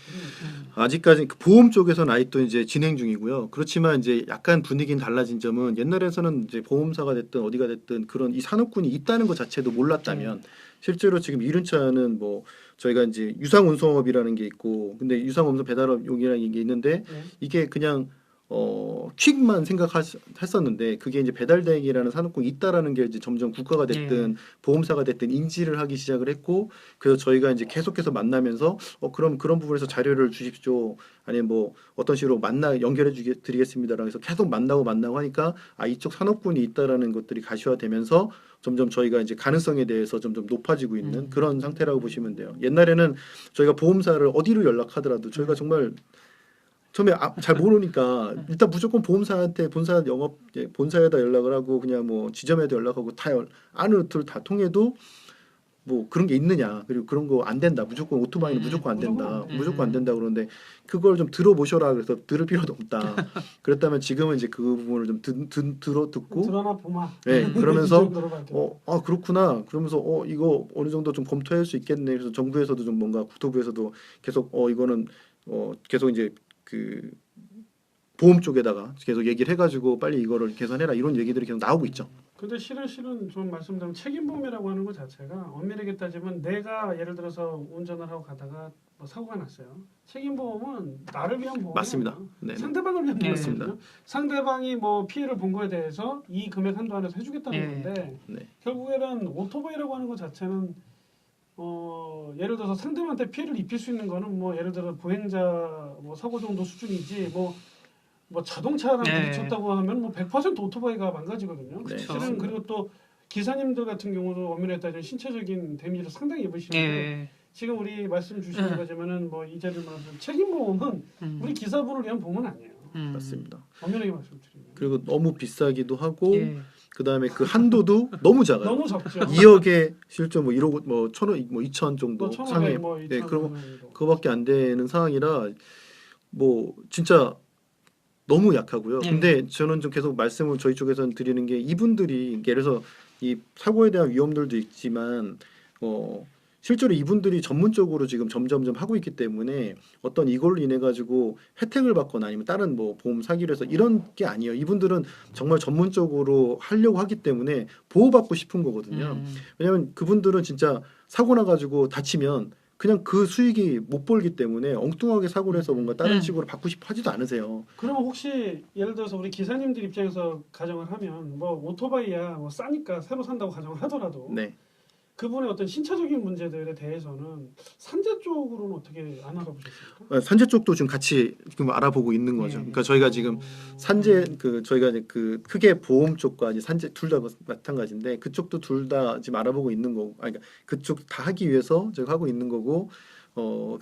아직까지 그 보험 쪽에서는 아직도 이제 진행 중이고요. 그렇지만 이제 약간 분위기는 달라진 점은 옛날에서는 이제 보험사가 됐든 어디가 됐든 그런 이 산업군이 있다는 것 자체도 몰랐다면 실제로 지금 이륜차는 뭐 저희가 이제 유상운송업이라는 게 있고 근데 유상운송 배달업용이라는 게 있는데 네. 이게 그냥 퀵만 생각했었는데 그게 이제 배달대행이라는 산업군이 있다라는 게 이제 점점 국가가 됐든 보험사가 됐든 인지를 하기 시작을 했고 그래서 저희가 이제 계속해서 만나면서 그럼 그런 부분에서 자료를 주십시오 아니면 뭐 어떤 식으로 연결해 드리겠습니다라고 해서 계속 만나고 하니까 이쪽 산업군이 있다라는 것들이 가시화되면서 점점 저희가 이제 가능성에 대해서 점점 높아지고 있는 그런 상태라고 보시면 돼요. 옛날에는 저희가 보험사를 어디로 연락하더라도 저희가 정말 처음에 잘 모르니까 일단 무조건 보험사한테 본사에다 연락을 하고 그냥 뭐 지점에도 연락하고 다 안으로 다 통해도 뭐 그런 게 있느냐 그리고 그런 거 안 된다 무조건 오토바이는 무조건 안 된다 무조건 안 된다 그러는데 그걸 좀 들어보셔라 그래서 들을 필요도 없다 그랬다면 지금은 이제 그 부분을 좀 듣고 드러나 보마. 네 그러면서 이 정도로 갈게요. 그렇구나 그러면서 이거 어느 정도 좀 검토할 수 있겠네 그래서 정부에서도 좀 뭔가 국토부에서도 계속 이거는 계속 이제 그 보험 쪽에다가 계속 얘기를 해가지고 빨리 이거를 개선해라 이런 얘기들이 계속 나오고 있죠. 근데 실은 좀 말씀드리면 책임보험이라고 하는 것 자체가 엄밀하게 따지면 내가 예를 들어서 운전을 하고 가다가 뭐 사고가 났어요. 책임보험은 나를 위한 보험이 맞습니다. 아니에요. 네. 상대방을 위한 네. 보험이거든요. 상대방이 뭐 피해를 본 거에 대해서 이 금액 한도 안에서 해주겠다는 네. 건데 네. 결국에는 오토바이라고 하는 것 자체는 예를 들어서 상대방한테 피해를 입힐 수 있는 거는 뭐 예를 들어 보행자 뭐 사고 정도 수준이지 뭐 자동차랑 네. 부딪혔다고 하면 뭐 100% 오토바이가 망가지거든요. 네, 실은 맞습니다. 그리고 또 기사님들 같은 경우도 엄밀히 따지면 신체적인 데미지를 상당히 입으시는데 예. 지금 우리 말씀 주시는 거지만은 뭐 이 자리를 말하면 책임보험은 우리 기사분을 위한 보험은 아니에요. 맞습니다. 엄밀하게 말씀드리면. 그리고 너무 비싸기도 하고 예. 그다음에 그 한도도 너무 작아요. 너무 적죠. 2억에 실제 뭐 1억 뭐 1,000원 뭐 2천 정도 뭐 1,500, 상해. 뭐 네, 2,000 그럼 정도. 그거밖에 안 되는 상황이라 뭐 진짜 너무 약하고요. 근데 저는 좀 계속 말씀을 저희 쪽에서는 드리는 게 이분들이 예를 들어서 이 사고에 대한 위험들도 있지만 실제로 이분들이 전문적으로 지금 점점점 하고 있기 때문에 어떤 이걸로 인해 가지고 혜택을 받거나 아니면 다른 뭐 보험 사기를 해서 이런 게 아니에요. 이분들은 정말 전문적으로 하려고 하기 때문에 보호받고 싶은 거거든요. 왜냐하면 그분들은 진짜 사고 나가지고 다치면 그냥 그 수익이 못 벌기 때문에 엉뚱하게 사고를 해서 뭔가 다른 식으로 받고 싶어 하지도 않으세요. 그러면 혹시 예를 들어서 우리 기사님들 입장에서 가정을 하면 뭐 오토바이야 뭐 싸니까 새로 산다고 가정을 하더라도 네. 그분의 어떤 신체적인 문제들에 대해서는 산재 쪽으로는 어떻게 안 알아보셨습니까? 산재 쪽도 지금 같이 지금 알아보고 있는 거죠. 그러니까 저희가 지금 산재 저희가 이제 그 크게 보험 쪽과 이제 산재 둘 다 마찬가지인데 그쪽도 둘 다 지금 알아보고 있는 거고, 그러니까 그쪽 다 하기 위해서 저희가 하고 있는 거고,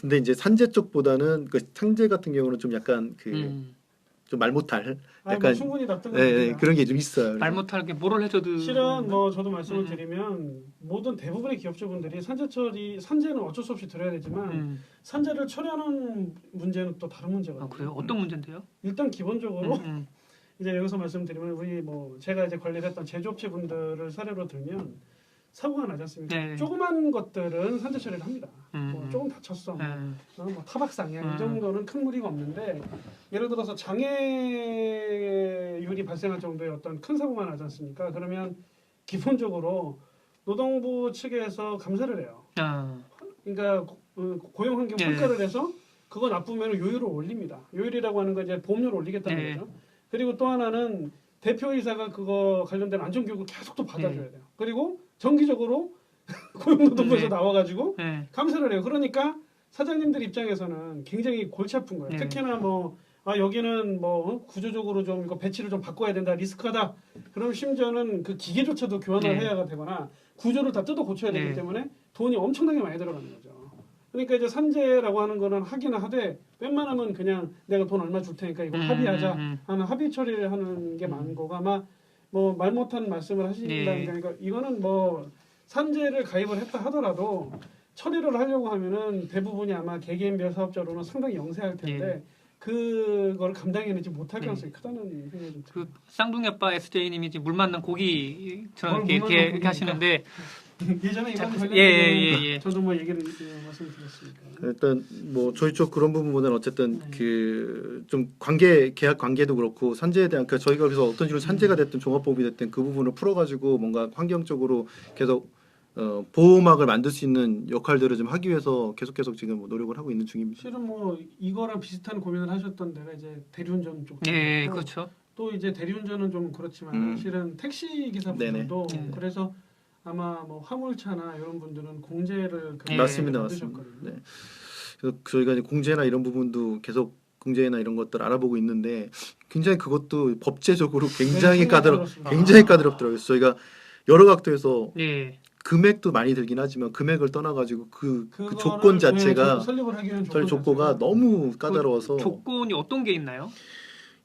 근데 이제 산재 쪽보다는 그 산재 같은 경우는 좀 약간 좀 말 못할 뭐 약간 충분히 납득을 네, 합니다. 그런 게 좀 있어요. 말 못할 게 뭐를 해줘도 실은 뭐 저도 말씀을 드리면 모든 대부분의 기업주분들이 산재는 어쩔 수 없이 들어야 되지만 산재를 처리하는 문제는 또 다른 문제거든요. 아 그래요? 어떤 문제인데요? 일단 기본적으로 이제 여기서 말씀드리면 우리 뭐 제가 이제 관리를 했던 제조업체 분들을 사례로 들면 사고가 나지 않습니까? 네. 조그만 것들은 산재 처리를 합니다. 뭐 조금 다쳤어, 뭐 타박상이야 이 정도는 큰 무리가 없는데 예를 들어서 장애율이 발생할 정도의 어떤 큰 사고가 나지 않습니까? 그러면 기본적으로 노동부 측에서 감사를 해요. 그러니까 고용 환경 평가를 해서 그거 나쁘면 요율을 올립니다. 요율이라고 하는 건 이제 보험료를 올리겠다는 거죠. 그리고 또 하나는 대표이사가 그거 관련된 안전교육을 계속 또 받아줘야 돼요. 그리고 정기적으로 고용노동부에서 나와가지고 감사를 해요. 그러니까 사장님들 입장에서는 굉장히 골치 아픈 거예요. 특히나 뭐 여기는 뭐 구조적으로 좀 이거 배치를 좀 바꿔야 된다, 리스크하다. 그럼 심지어는 그 기계조차도 교환을 해야 되거나 구조를 다 뜯어 고쳐야 되기 때문에 돈이 엄청나게 많이 들어가는 거죠. 그러니까 이제 산재라고 하는 거는 하기는 하되 웬만하면 그냥 내가 돈 얼마 줄 테니까 이거 합의하자 하는 합의 처리를 하는 게 많은 거고 아마 뭐 말 못한 말씀을 하신다는 거니까 이거는 뭐 산재를 가입을 했다 하더라도 처리를 하려고 하면은 대부분이 아마 개개인별 사업자로는 상당히 영세할 텐데 그걸 감당해내지 못할 가능성이 크다는 생각이 좀 들어요. 그 쌍둥이 아빠 SJ님이 물 맞는 고기처럼 이렇게 하시는데 예전에 이번 예. 저도 뭐 얘기를 말씀드렸으니까. 일단 뭐 저희 쪽 그런 부분보다는 어쨌든 그 좀 계약 관계도 그렇고 산재에 대한 그러니까 저희가 그래서 어떤 식으로 산재가 됐든 종합보험이 됐든 그 부분을 풀어가지고 뭔가 환경적으로 계속 보호막을 만들 수 있는 역할들을 좀 하기 위해서 계속 지금 뭐 노력을 하고 있는 중입니다. 실은 뭐 이거랑 비슷한 고민을 하셨던 데가 이제 대리운전 쪽. 그렇죠. 또 이제 대리운전은 좀 그렇지만 실은 택시 기사분들도 그래서 아마 뭐 화물차나 이런 분들은 공제를 맞습니다. 받으셨거든요. 네. 그래서 저희가 이제 공제나 이런 부분도 계속 공제나 이런 것들 알아보고 있는데 굉장히 그것도 법제적으로 굉장히 까다롭더라고요. 저희가 여러 각도에서 금액도 많이 들긴 하지만 금액을 떠나가지고 그 조건 자체가 저희 조건가 너무 까다로워서 조건이 어떤 게 있나요?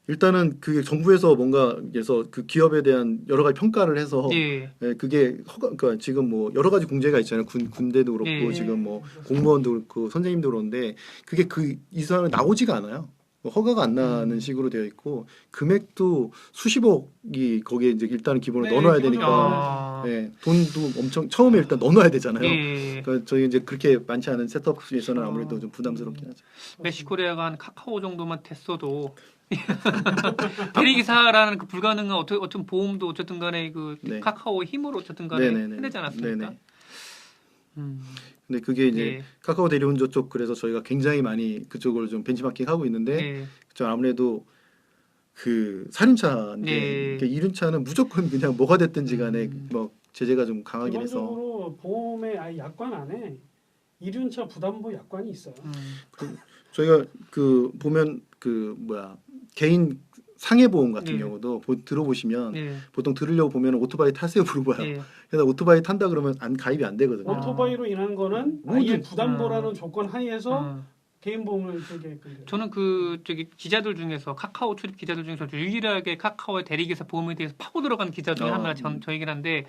일단은 그 정부에서 뭔가 그래서 그 기업에 대한 여러 가지 평가를 해서 그게 그러니까 지금 뭐 여러 가지 공제가 있잖아요. 군대도 그렇고 지금 뭐 공무원도 그렇고 선생님도 그런데 그게 그 이상은 나오지가 않아요. 허가가 안 나는 식으로 되어 있고 금액도 수십억이 거기에 이제 일단은 기본을 넣어놔야 되니까 돈도 엄청 처음에 일단 넣어놔야 되잖아요. 그러니까 저희 이제 그렇게 많지 않은 셋업에서는 아무래도 좀 부담스럽긴 하죠. 멕시코레아가 한 카카오 정도만 됐어도 대리기사라는 그 불가능한 어떤 보험도 어쨌든 간에 그 카카오의 힘으로 어쨌든 간에 해내지 않았습니까? 근데 그게 이제 카카오 대리운전 쪽 그래서 저희가 굉장히 많이 그쪽으로 좀 벤치마킹 하고 있는데 저 아무래도 그 살인차인데 이륜차는 무조건 그냥 뭐가 됐든지 간에 뭐 제재가 좀 강하긴 해서 기본적으로 보험의 약관 안에 이륜차 부담보 약관이 있어요. 저희가 그 보면 그 개인 상해보험 같은 경우도 들어보시면 보통 들으려고 보면 오토바이 타세요 물어봐요. 그래서 오토바이 탄다 그러면 가입이 안 되거든요. 오토바이로 인한 거는 아예 부담보라는 조건 하에서 개인 보험을 들게끔. 저는 그 저기 기자들 중에서 카카오 출입 기자들 중에서 유일하게 카카오의 대리기사 보험에 대해서 파고 들어간 기자 중에 하나가 저이긴 한데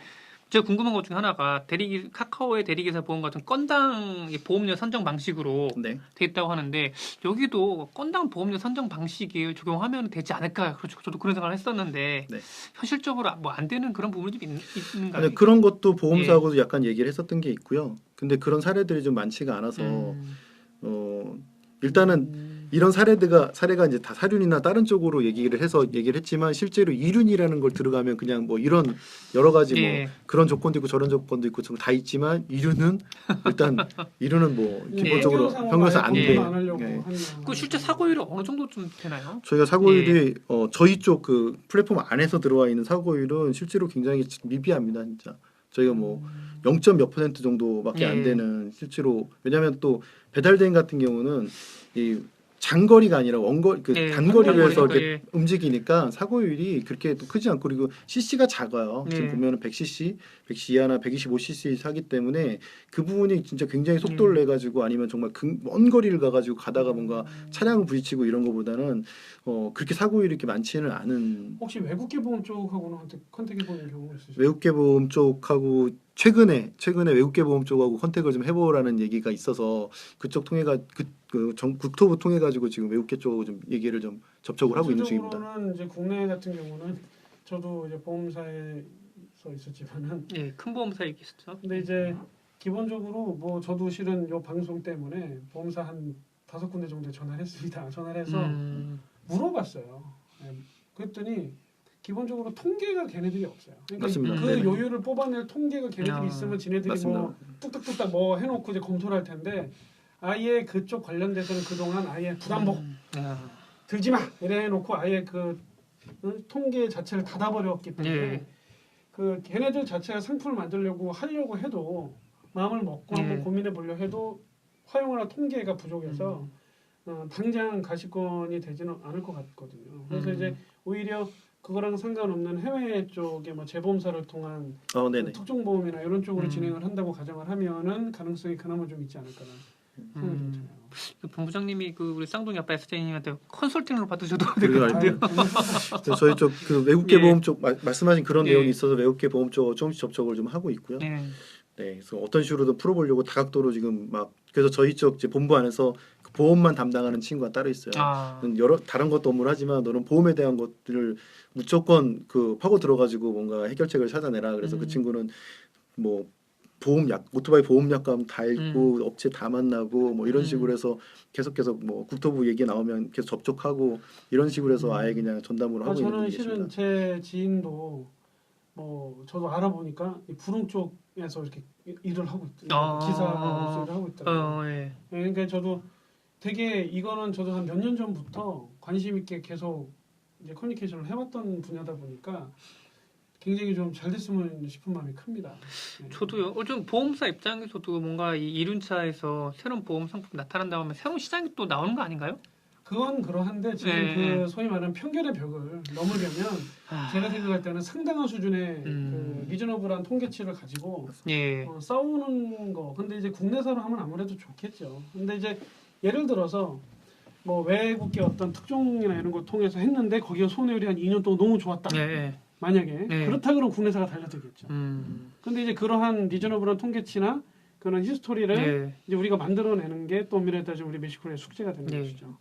제가 궁금한 것 중에 하나가 카카오의 대리기사 보험 같은 건당 보험료 선정 방식으로 네. 돼 있다고 하는데 여기도 건당 보험료 선정 방식을 적용하면 되지 않을까? 그렇죠. 저도 그런 생각을 했었는데 네. 현실적으로 뭐 안 되는 그런 부분이 좀 있는가요? 아니, 그런 것도 보험사하고도 약간 얘기를 했었던 게 있고요. 근데 그런 사례들이 좀 많지가 않아서 일단은 이런 사례가 이제 다 사륜이나 다른 쪽으로 얘기를 했지만 실제로 이륜이라는 걸 들어가면 그냥 뭐 이런 여러 가지 예. 뭐 그런 조건도 있고 저런 조건도 있고 다 있지만 이륜은 뭐 기본적으로 평균상 안 예. 돼요. 네. 그 실제 사고율이 어느 정도 좀 되나요? 저희가 사고율이 저희 쪽 그 플랫폼 안에서 들어와 있는 사고율은 실제로 굉장히 미비합니다, 진짜. 저희가 뭐 0. 몇 % 정도밖에 안 되는 실제로 왜냐하면 또 배달대행 같은 경우는 이 장거리가 아니라 단거리로 해서 이렇게 움직이니까 사고율이 그렇게 또 크지 않고 그리고 cc가 작아요. 지금 보면은 100cc, 100cc 이하나 125cc 사기 때문에 그 부분이 진짜 굉장히 속도를 내 가지고 아니면 정말 먼 거리를 가 가지고 가다가 뭔가 차량을 부딪히고 이런 거보다는 그렇게 사고율이 이렇게 많지는 않은. 혹시 외국계 보험 쪽하고는 컨택해 보는 경우가 있으세요? 외국계 보험 쪽하고 최근에 외국계 보험 쪽하고 컨택을 좀 해보라는 얘기가 있어서 그쪽 통해가 국토부 통해 가지고 지금 외국계 쪽하고 좀 얘기를 좀 접촉을 하고 있는 중입니다. 실질적으로는 이제 국내 같은 경우는 저도 이제 보험사에서 있었지만은 큰 보험사에 있었죠. 근데 이제 기본적으로 뭐 저도 실은 요 방송 때문에 보험사 한 5군데 정도 전화를 했습니다. 전화를 해서 물어봤어요. 그랬더니 기본적으로 통계가 걔네들이 없어요. 그러니까 맞습니다. 그 네네. 요율을 뽑아낼 통계가 걔네들이 있으면 지네들이 맞습니다. 뭐 뚝딱뚝딱 뭐 해놓고 이제 검토를 할 텐데 아예 그쪽 관련돼서는 그동안 아예 부담목 들지 마 이래 놓고 아예 그 통계 자체를 닫아버렸기 때문에 그 걔네들 자체가 상품을 만들려고 하려고 해도 마음을 먹고 한번 고민해 보려 해도 허용하는 통계가 부족해서 당장 가시권이 되지는 않을 것 같거든요. 그래서 이제 오히려 그거랑 상관없는 해외 쪽에 뭐 재보험사를 통한 네네. 특종보험이나 이런 쪽으로 진행을 한다고 가정을 하면은 가능성이 그나마 좀 있지 않을까라는 생각이 좀 드네요. 그 본부장님이 그 우리 쌍둥이 아빠 SJ님한테 컨설팅을 받으셔도 될 그리고 것 같은데요. 그래서 저희 쪽 그 외국계 보험 쪽 말씀하신 그런 예. 내용이 있어서 외국계 보험 쪽 조금씩 접촉을 좀 하고 있고요. 네, 그래서 어떤 식으로든 풀어보려고 다각도로 지금 그래서 저희 쪽 이제 본부 안에서 그 보험만 담당하는 친구가 따로 있어요. 여러 다른 것도 업무를 하지만 너는 보험에 대한 것들을 무조건 파고 들어가지고 뭔가 해결책을 찾아내라. 그래서 그 친구는 뭐 오토바이 보험약관 다 읽고 업체 다 만나고 뭐 이런 식으로 해서 계속 뭐 국토부 얘기 나오면 계속 접촉하고 이런 식으로 해서 아예 그냥 전담으로 하고 있는 저는 분이십니다. 실은 제 지인도 뭐 저도 알아보니까 이 부릉 쪽에서 이렇게 일을 하고 있더라고요. 기사로서 일을 하고 있더라고요. 그러니까 저도 되게 이거는 저도 한 몇 년 전부터 관심 있게 계속 이제 커뮤니케이션을 해왔던 분야다 보니까 굉장히 좀 잘 됐으면 싶은 마음이 큽니다. 저도요. 좀 보험사 입장에서도 뭔가 이 이륜차에서 새로운 보험 상품 나타난다고 하면 새로운 시장이 또 나오는 거 아닌가요? 그건 그러한데 지금 그 소위 말하는 편견의 벽을 넘으려면 제가 생각할 때는 상당한 수준의 그 리저너블한 통계치를 가지고 싸우는 거. 근데 이제 국내사로 하면 아무래도 좋겠죠. 근데 이제 예를 들어서 뭐 외국계 어떤 특종이나 이런 걸 통해서 했는데 거기가 손해율이 한 2년 동안 너무 좋았다. 만약에 그렇다 그러면 국내사가 달려들겠죠. 근데 이제 그러한 리저너블한 통계치나 그런 히스토리를 이제 우리가 만들어내는 게 또 엄밀히 따지면 우리 메시코의 숙제가 되는 것이죠.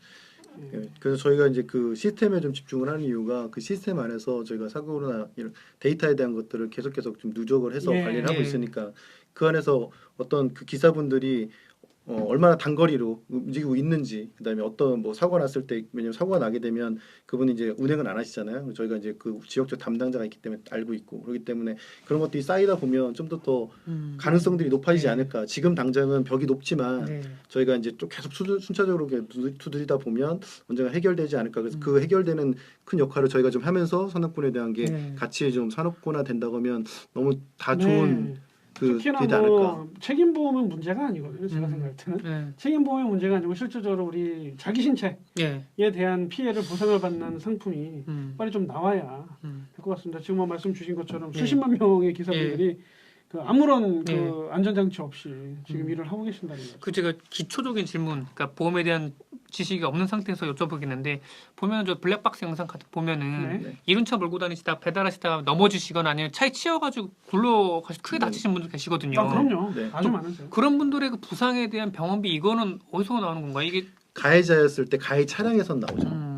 그래서 저희가 이제 그 시스템에 좀 집중을 하는 이유가 그 시스템 안에서 저희가 사고나 이런 데이터에 대한 것들을 계속 좀 누적을 해서 관리를 하고 있으니까 그 안에서 어떤 그 기사분들이 얼마나 단거리로 움직이고 있는지 그다음에 어떤 뭐 사고가 났을 때 왜냐면 사고가 나게 되면 그분이 이제 운행은 안 하시잖아요. 저희가 이제 그 지역적 담당자가 있기 때문에 알고 있고 그렇기 때문에 그런 것들이 쌓이다 보면 좀 더 가능성들이 높아지지 않을까. 지금 당장은 벽이 높지만 저희가 이제 좀 계속 순차적으로 두드리다 보면 언젠가 해결되지 않을까. 그래서 그 해결되는 큰 역할을 저희가 좀 하면서 산업군에 대한 게 같이 좀 산업군화 된다고 하면 너무 다 좋은 특히나 뭐 책임보험은 문제가 아니거든요. 제가 생각할 때는 책임보험의 문제가 아니고 실질적으로 우리 자기 신체에 대한 피해를 보상을 받는 상품이 빨리 좀 나와야 될 것 같습니다. 지금 뭐 말씀 주신 것처럼 수십만 명의 기사분들이 그 아무런 네. 그 안전장치 없이 지금 일을 하고 계신다는 거죠. 그 제가 기초적인 질문, 그러니까 보험에 대한 지식이 없는 상태에서 여쭤보겠는데 보면 저 블랙박스 영상 같은 보면은 네. 이륜차 몰고 다니시다가 배달하시다가 넘어지시거나 아니면 차에 치여가지고 굴러가서 크게 네. 다치신 분들 계시거든요. 아, 그럼요. 네. 아주 많으세요. 그런 분들의 그 부상에 대한 병원비 이거는 어디서 나오는 건가요? 이게 가해자였을 때 가해 차량에선 나오죠.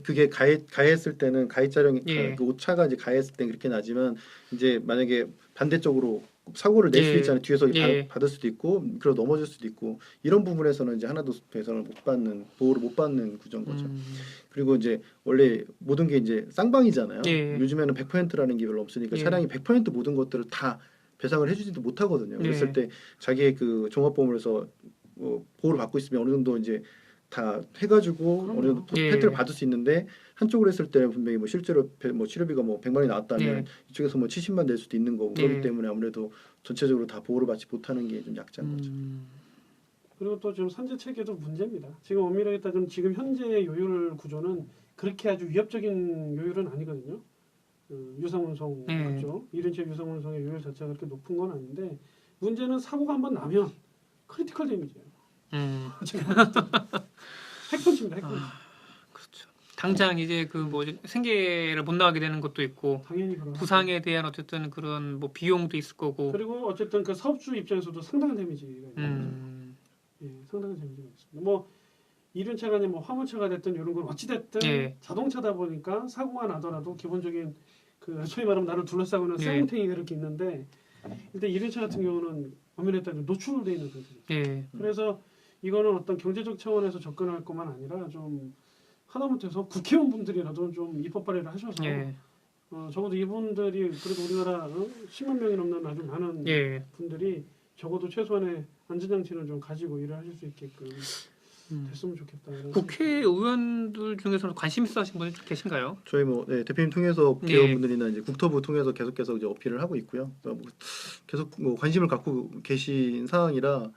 그게 가해했을 때는 가해 차량이 예. 그 차가 이제 가해했을 때 그렇게 나지만 이제 만약에 반대쪽으로 사고를 낼 수 예. 있잖아요. 뒤에서 예. 받을 수도 있고 그리고 넘어질 수도 있고 이런 부분에서는 이제 하나도 배상을 못 받는 보호를 못 받는 구조인 거죠. 그리고 이제 원래 모든 게 이제 쌍방이잖아요. 예. 요즘에는 100%라는 게 별로 없으니까 예. 차량이 100% 모든 것들을 다 배상을 해주지도 못하거든요. 예. 그랬을 때 자기의 그 종합보험에서 보호를 받고 있으면 어느 정도 이제 다 해가지고 그럼요. 어느 정도 예. 혜택을 받을 수 있는데 한쪽으로 했을 때는 분명히 뭐 실제로 뭐 치료비가 뭐 100만이 나왔다면 예. 이쪽에서 뭐 70만 낼 수도 있는 거고 그렇기 예. 때문에 아무래도 전체적으로 다 보호를 받지 못하는 게 좀 약자인 거죠. 그리고 또 지금 산재 체계도 문제입니다. 지금 엄밀하게 따지면 지금 현재의 요율 구조는 그렇게 아주 위협적인 요율은 아니거든요. 유상운송 맞죠? 이륜차 유상운송의 요율 자체가 그렇게 높은 건 아닌데 문제는 사고가 한번 나면 크리티컬 데미지예요. 핵펀치입니다. 핵펀치. 그렇죠. 당장 이제 그 뭐 생계를 못 나가게 되는 것도 있고 당연히 그런. 부상에 대한 어쨌든 그런 뭐 비용도 있을 거고. 그리고 어쨌든 그 사업주 입장에서도 상당한 데미지가 있는 예, 상당한 데미지가 있습니다. 뭐 이륜차가 아니면 뭐 화물차가 됐든 이런 건 어찌 됐든 예. 자동차다 보니까 사고가 나더라도 기본적인 그 소위 말하면 나를 둘러싸고 있는 예. 쇠뭉탱이가 이렇게 있는데 일단 이륜차 같은 경우는 엄밀히 따지면 노출되어 있는 상태죠. 예. 그래서 이거는 어떤 경제적 차원에서 접근할 것만 아니라 좀 하다못해서 국회의원분들이라도 좀 입법 발의를 하셔서 예. 적어도 이분들이 그래도 우리나라 10만 명이 넘는 아주 많은 예. 분들이 적어도 최소한의 안전장치는 좀 가지고 일을 하실 수 있게끔 됐으면 좋겠다. 이런 국회의원들 중에서는 관심 있어 하신 분이 좀 계신가요? 저희 뭐 대표님 통해서 국회의원분들이나 이제 국토부 통해서 계속해서 이제 어필을 하고 있고요. 그러니까 뭐 계속 뭐 관심을 갖고 계신 상황이라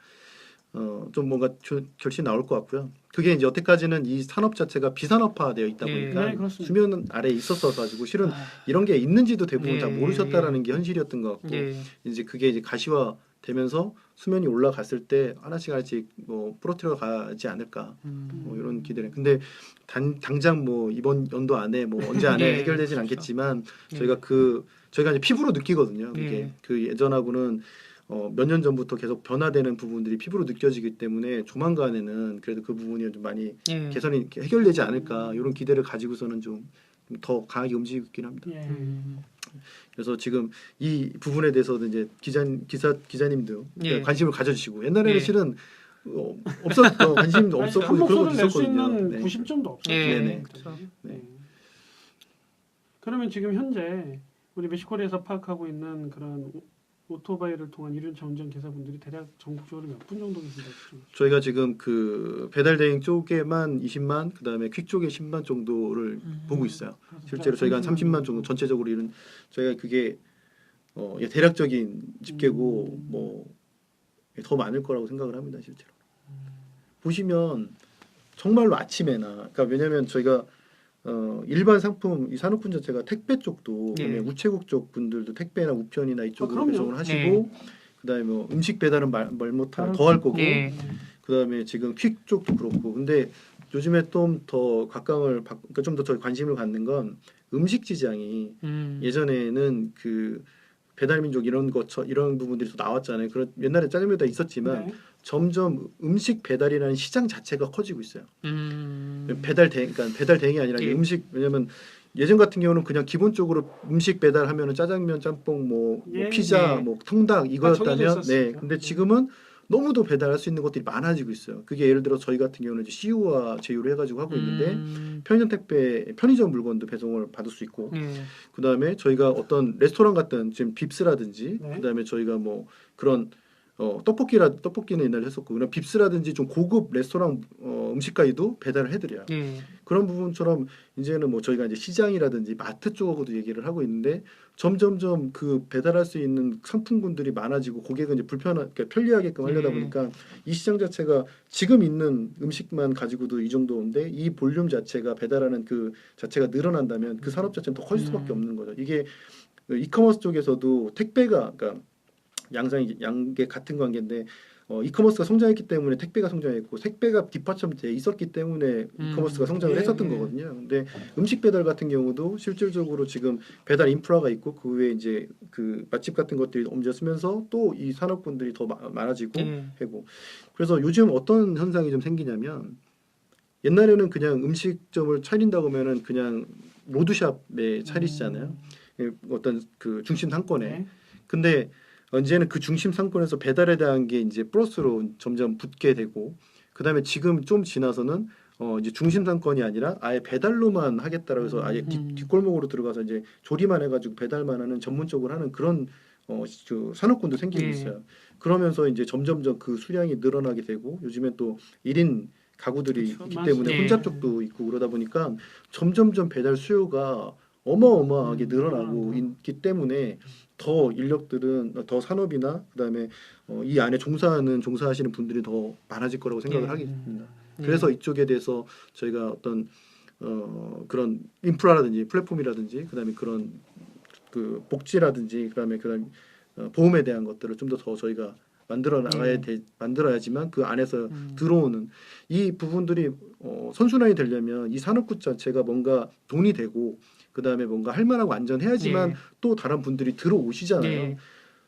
좀 뭔가 결실이 나올 것 같고요. 그게 이제 여태까지는 이 산업 자체가 비산업화되어 있다 예. 보니까 네, 그렇습니다. 수면 아래에 있었어 가지고 실은 이런 게 있는지도 대부분 예. 잘 모르셨다라는 게 현실이었던 것 같고 예. 이제 그게 이제 가시화되면서 수면이 올라갔을 때 하나씩 뭐 부러뜨려 가지 않을까 뭐 이런 기대를. 근데 당장 뭐 이번 연도 안에 뭐 언제 안에 예. 해결되진 그렇죠. 않겠지만 예. 저희가 이제 피부로 느끼거든요. 그게 예. 그 예전하고는 몇 년 전부터 계속 변화되는 부분들이 피부로 느껴지기 때문에 조만간에는 그래도 그 부분이 좀 많이 예. 개선이 해결되지 않을까 이런 기대를 가지고서는 좀 더 강하게 움직이고 있긴 합니다. 예. 그래서 지금 이 부분에 대해서도 이제 기자님도 예. 관심을 가져주시고 옛날에는 예. 실은 관심도 아니, 없었고 한 목소리를 낼 수 있었거든요. 있는 네. 구심점도 없었죠. 예. 네네. 그렇죠. 네. 그러면 지금 현재 우리 메시코리에서 파악하고 있는 그런 오토바이를 통한 이륜차 운전 기사분들이 대략 전국적으로 몇 분 정도 계신다고 보죠? 저희가 지금 그 배달 대행 쪽에만 20만, 그다음에 퀵 쪽에 10만 정도를 보고 있어요. 실제로 저희가 한 30만 정도 전체적으로 이런 저희가 그게 대략적인 집계고 뭐 더 많을 거라고 생각을 합니다, 실제로. 보시면 정말로 아침에나 그러니까 왜냐하면 저희가 일반 상품 이 산업군 자체가 택배 쪽도 예. 우체국 쪽 분들도 택배나 우편이나 이쪽으로 그럼요. 배송을 하시고 네. 그다음에 뭐 음식 배달은 말 못하면 더 할 거고 예. 그다음에 지금 퀵 쪽도 그렇고 근데 요즘에 좀 더 그러니까 좀 더 저희 관심을 갖는 건 음식 지장이 예전에는 그 배달민족 이런 부분들이 또 나왔잖아요. 그런 옛날에 짜장면도 있었지만 네. 점점 음식 배달이라는 시장 자체가 커지고 있어요. 음. 그러니까 배달 대행이 아니라 예. 음식 왜냐면 예전 같은 경우는 그냥 기본적으로 음식 배달하면은 짜장면, 짬뽕, 뭐 예, 피자, 예. 뭐 통닭 정해져 이거였다면 있었으니까. 근데 지금은 너무도 배달할 수 있는 것들이 많아지고 있어요. 그게 예를 들어 저희 같은 경우는 이제 CU와 제휴를 해가지고 하고 있는데 편의점 물건도 배송을 받을 수 있고 예. 그다음에 저희가 어떤 레스토랑 같은 지금 빕스라든지 네. 그다음에 저희가 뭐 그런 떡볶이는 옛날에 했었고 그런 빕스라든지 좀 고급 레스토랑 음식까지도 배달을 해드려요. 예. 그런 부분처럼 이제는 뭐 저희가 이제 시장이라든지 마트 쪽하고도 얘기를 하고 있는데 점점점 그 배달할 수 있는 상품군들이 많아지고 고객은 이제 그러니까 편리하게끔 하려다 예. 보니까 이 시장 자체가 지금 있는 음식만 가지고도 이 정도인데 이 볼륨 자체가 배달하는 그 자체가 늘어난다면 그 산업 자체는 더 커질 수밖에 없는 거죠. 이게 이커머스 쪽에서도 택배가 그러니까 양게 같은 관계인데 이커머스가 성장했기 때문에 택배가 성장했고 택배가 뒷받침돼 있었기 때문에 이커머스가 성장을 예, 했었던 예. 거거든요. 근데 음식 배달 같은 경우도 실질적으로 지금 배달 인프라가 있고 그 외에 이제 그 맛집 같은 것들이 옮겨쓰면서 또 이 산업군들이 더 많아지고 예. 하고 그래서 요즘 어떤 현상이 좀 생기냐면 옛날에는 그냥 음식점을 차린다고 하면은 그냥 로드샵에 차리시잖아요. 어떤 그 중심 상권에. 네. 근데 이제는 그 중심 상권에서 배달에 대한 게 이제 플러스로 점점 붙게 되고 그다음에 지금 좀 지나서는 이제 중심 상권이 아니라 아예 배달로만 하겠다라고 해서 아예 뒷골목으로 들어가서 이제 조리만 해가지고 배달만 하는 전문적으로 하는 그런 그 산업군도 생기고 예. 있어요. 그러면서 이제 점점점 그 수량이 늘어나게 되고 요즘엔 또 1인 가구들이 그렇죠. 있기 맞습니다. 때문에 예. 혼잡족도 있고 그러다 보니까 점점점 배달 수요가 어마어마하게 늘어나고 늘어난다. 있기 때문에 더 인력들은 더 산업이나 그다음에 이 안에 종사하시는 분들이 더 많아질 거라고 생각을 예. 하겠습니다. 예. 그래서 이쪽에 대해서 저희가 어떤 그런 인프라라든지 플랫폼이라든지 그다음에 그런 그 복지라든지 그다음에 그런 보험에 대한 것들을 좀 더 저희가 만들어야지만 그 안에서 들어오는 이 부분들이 선순환이 되려면 이 산업군 자체가 뭔가 돈이 되고 그다음에 뭔가 할 만하고 안전해야지만 예. 또 다른 분들이 들어오시잖아요. 예.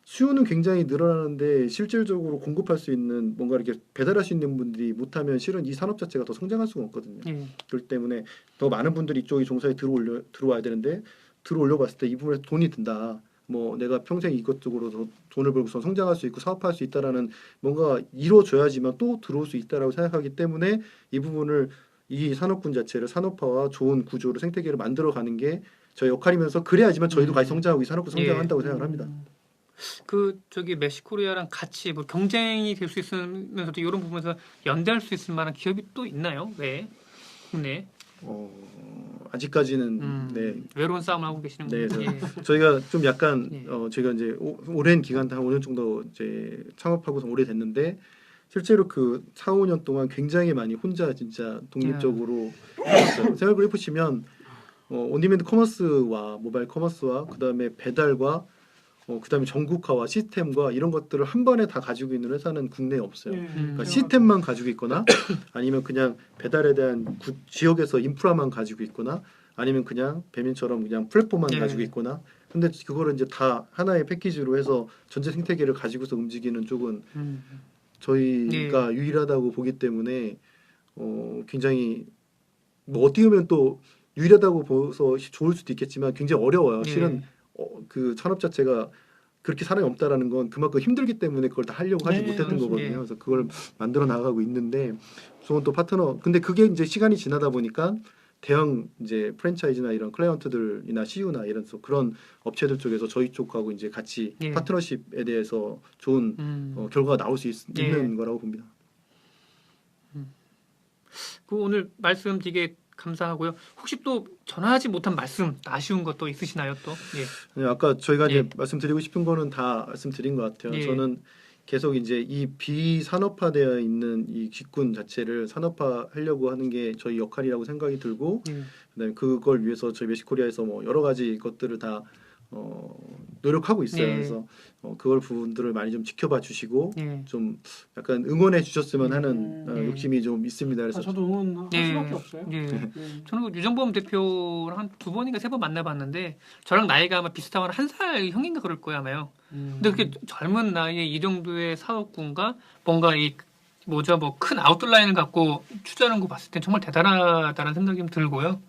수요는 굉장히 늘어나는데 실질적으로 공급할 수 있는 뭔가 이렇게 배달할 수 있는 분들이 못하면 실은 이 산업 자체가 더 성장할 수가 없거든요. 예. 그렇기 때문에 더 많은 분들이 이쪽에 종사에 들어와야 되는데 들어올려 봤을 때 이 부분에 돈이 든다. 뭐 내가 평생 이것저것 돈을 벌고서 성장할 수 있고 사업할 수 있다라는 뭔가 이루어져야지만 또 들어올 수 있다라고 생각하기 때문에 이 부분을 이 산업군 자체를 산업화와 좋은 구조를 생태계를 만들어가는 게 저희 역할이면서 그래야지만 저희도 같이 성장하고 이 산업군 성장한다고 생각을 합니다. 그 저기 멕시코리아랑 같이 뭐 경쟁이 될 수 있으면서도 이런 부분에서 연대할 수 있을 만한 기업이 또 있나요? 네. 국내. 아직까지는 네. 외로운 싸움을 하고 계시는군요. 네, 예. 저희가 좀 약간 예. 저희가 이제 오랜 기간 한 5년 정도 이제 창업하고서 오래됐는데 실제로 그 4, 5년 동안 굉장히 많이 혼자 진짜 독립적으로 했어요. 생각을 해보시면 온디맨드 커머스와 모바일 커머스와 그다음에 배달과 그다음에 전국화와 시스템과 이런 것들을 한 번에 다 가지고 있는 회사는 국내에 없어요. 그러니까 시스템만 가지고 있거나 아니면 그냥 배달에 대한 지역에서 인프라만 가지고 있거나 아니면 그냥 배민처럼 그냥 플랫폼만 예. 가지고 있거나 근데 그거를 이제 다 하나의 패키지로 해서 전체 생태계를 가지고서 움직이는 쪽은 저희가 유일하다고 보기 때문에 굉장히 뭐 어떻게 보면 또 유일하다고 봐서 좋을 수도 있겠지만 굉장히 어려워요. 예. 실은 그 산업 자체가 그렇게 사람이 없다라는 건 그만큼 힘들기 때문에 그걸 다 하려고 하지 네, 못했던 그렇죠. 거거든요. 예. 그래서 그걸 만들어 나가고 있는데 좋은 또 파트너. 근데 그게 이제 시간이 지나다 보니까 대형 이제 프랜차이즈나 이런 클라이언트들이나 CU나 이런 그런 업체들 쪽에서 저희 쪽하고 이제 같이 예. 파트너십에 대해서 좋은 결과가 나올 수 있는 거라고 봅니다. 그 오늘 말씀 되게 감사하고요. 혹시 또 전하지 못한 말씀 아쉬운 것도 있으시나요 또? 예. 네, 아까 저희가 예. 이제 말씀드리고 싶은 거는 다 말씀드린 것 같아요. 예. 저는 계속 이제 이 비산업화되어 있는 이 직군 자체를 산업화하려고 하는 게 저희 역할이라고 생각이 들고 그다음에 그걸 위해서 저희 메시코리아에서 뭐 여러 가지 것들을 다 노력하고 있어요. 예. 그래서 그걸 부분들을 많이 좀 지켜봐 주시고 예. 좀 약간 응원해 주셨으면 하는 예. 욕심이 좀 있습니다. 그래서 저도 응원할 예. 수밖에 없어요. 예. 예. 저는 그 유정범 대표랑 한 2번인가 3번 만나봤는데 저랑 나이가 아마 비슷하거나 1살 형인가 그럴 거예요 아마요. 근데 그렇게 젊은 나이에 이 정도의 사업군과 뭔가 이 뭐죠 뭐 큰 아웃라인을 갖고 추진하는 거 봤을 땐 정말 대단하다는 생각이 좀 들고요.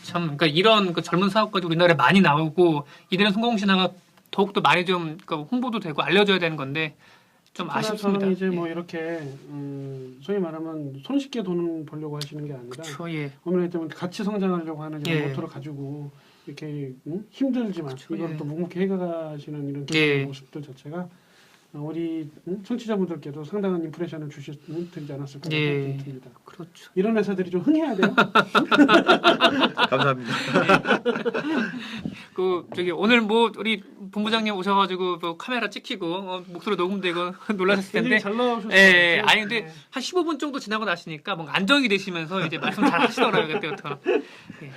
참 그러니까 이런 그 젊은 사업가들 우리나라에 많이 나오고 이들의 성공 신화가 더욱더 많이 좀 그러니까 홍보도 되고 알려져야 되는 건데 좀 아쉽습니다. 저는 이제 예. 뭐 이렇게 소위 말하면 손쉽게 돈을 벌려고 하시는 게 아니라 그렇죠. 예. 어머니 때문에 같이 성장하려고 하는 이런 예. 모토를 가지고 이렇게 힘들지만 그쵸, 이걸 예. 또 묵묵히 해가시는 이런 예. 모습들 자체가 우리 청취자분들께도 상당한 임프레션을 주시지 않았을까 예. 생각이 듭니다. 그렇죠. 이런 회사들이 좀 흥해야 돼요. 감사합니다. 그 저기 오늘 뭐 우리 본부장님 오셔가지고 뭐 카메라 찍히고 목소리 녹음되고 놀라셨을 텐데. 굉장히 잘 나오셨어요. 예, 아니 근데 한 15분 정도 지나고 나시니까 뭔가 안정이 되시면서 이제 말씀 잘 하시더라고요 그때부터. 예.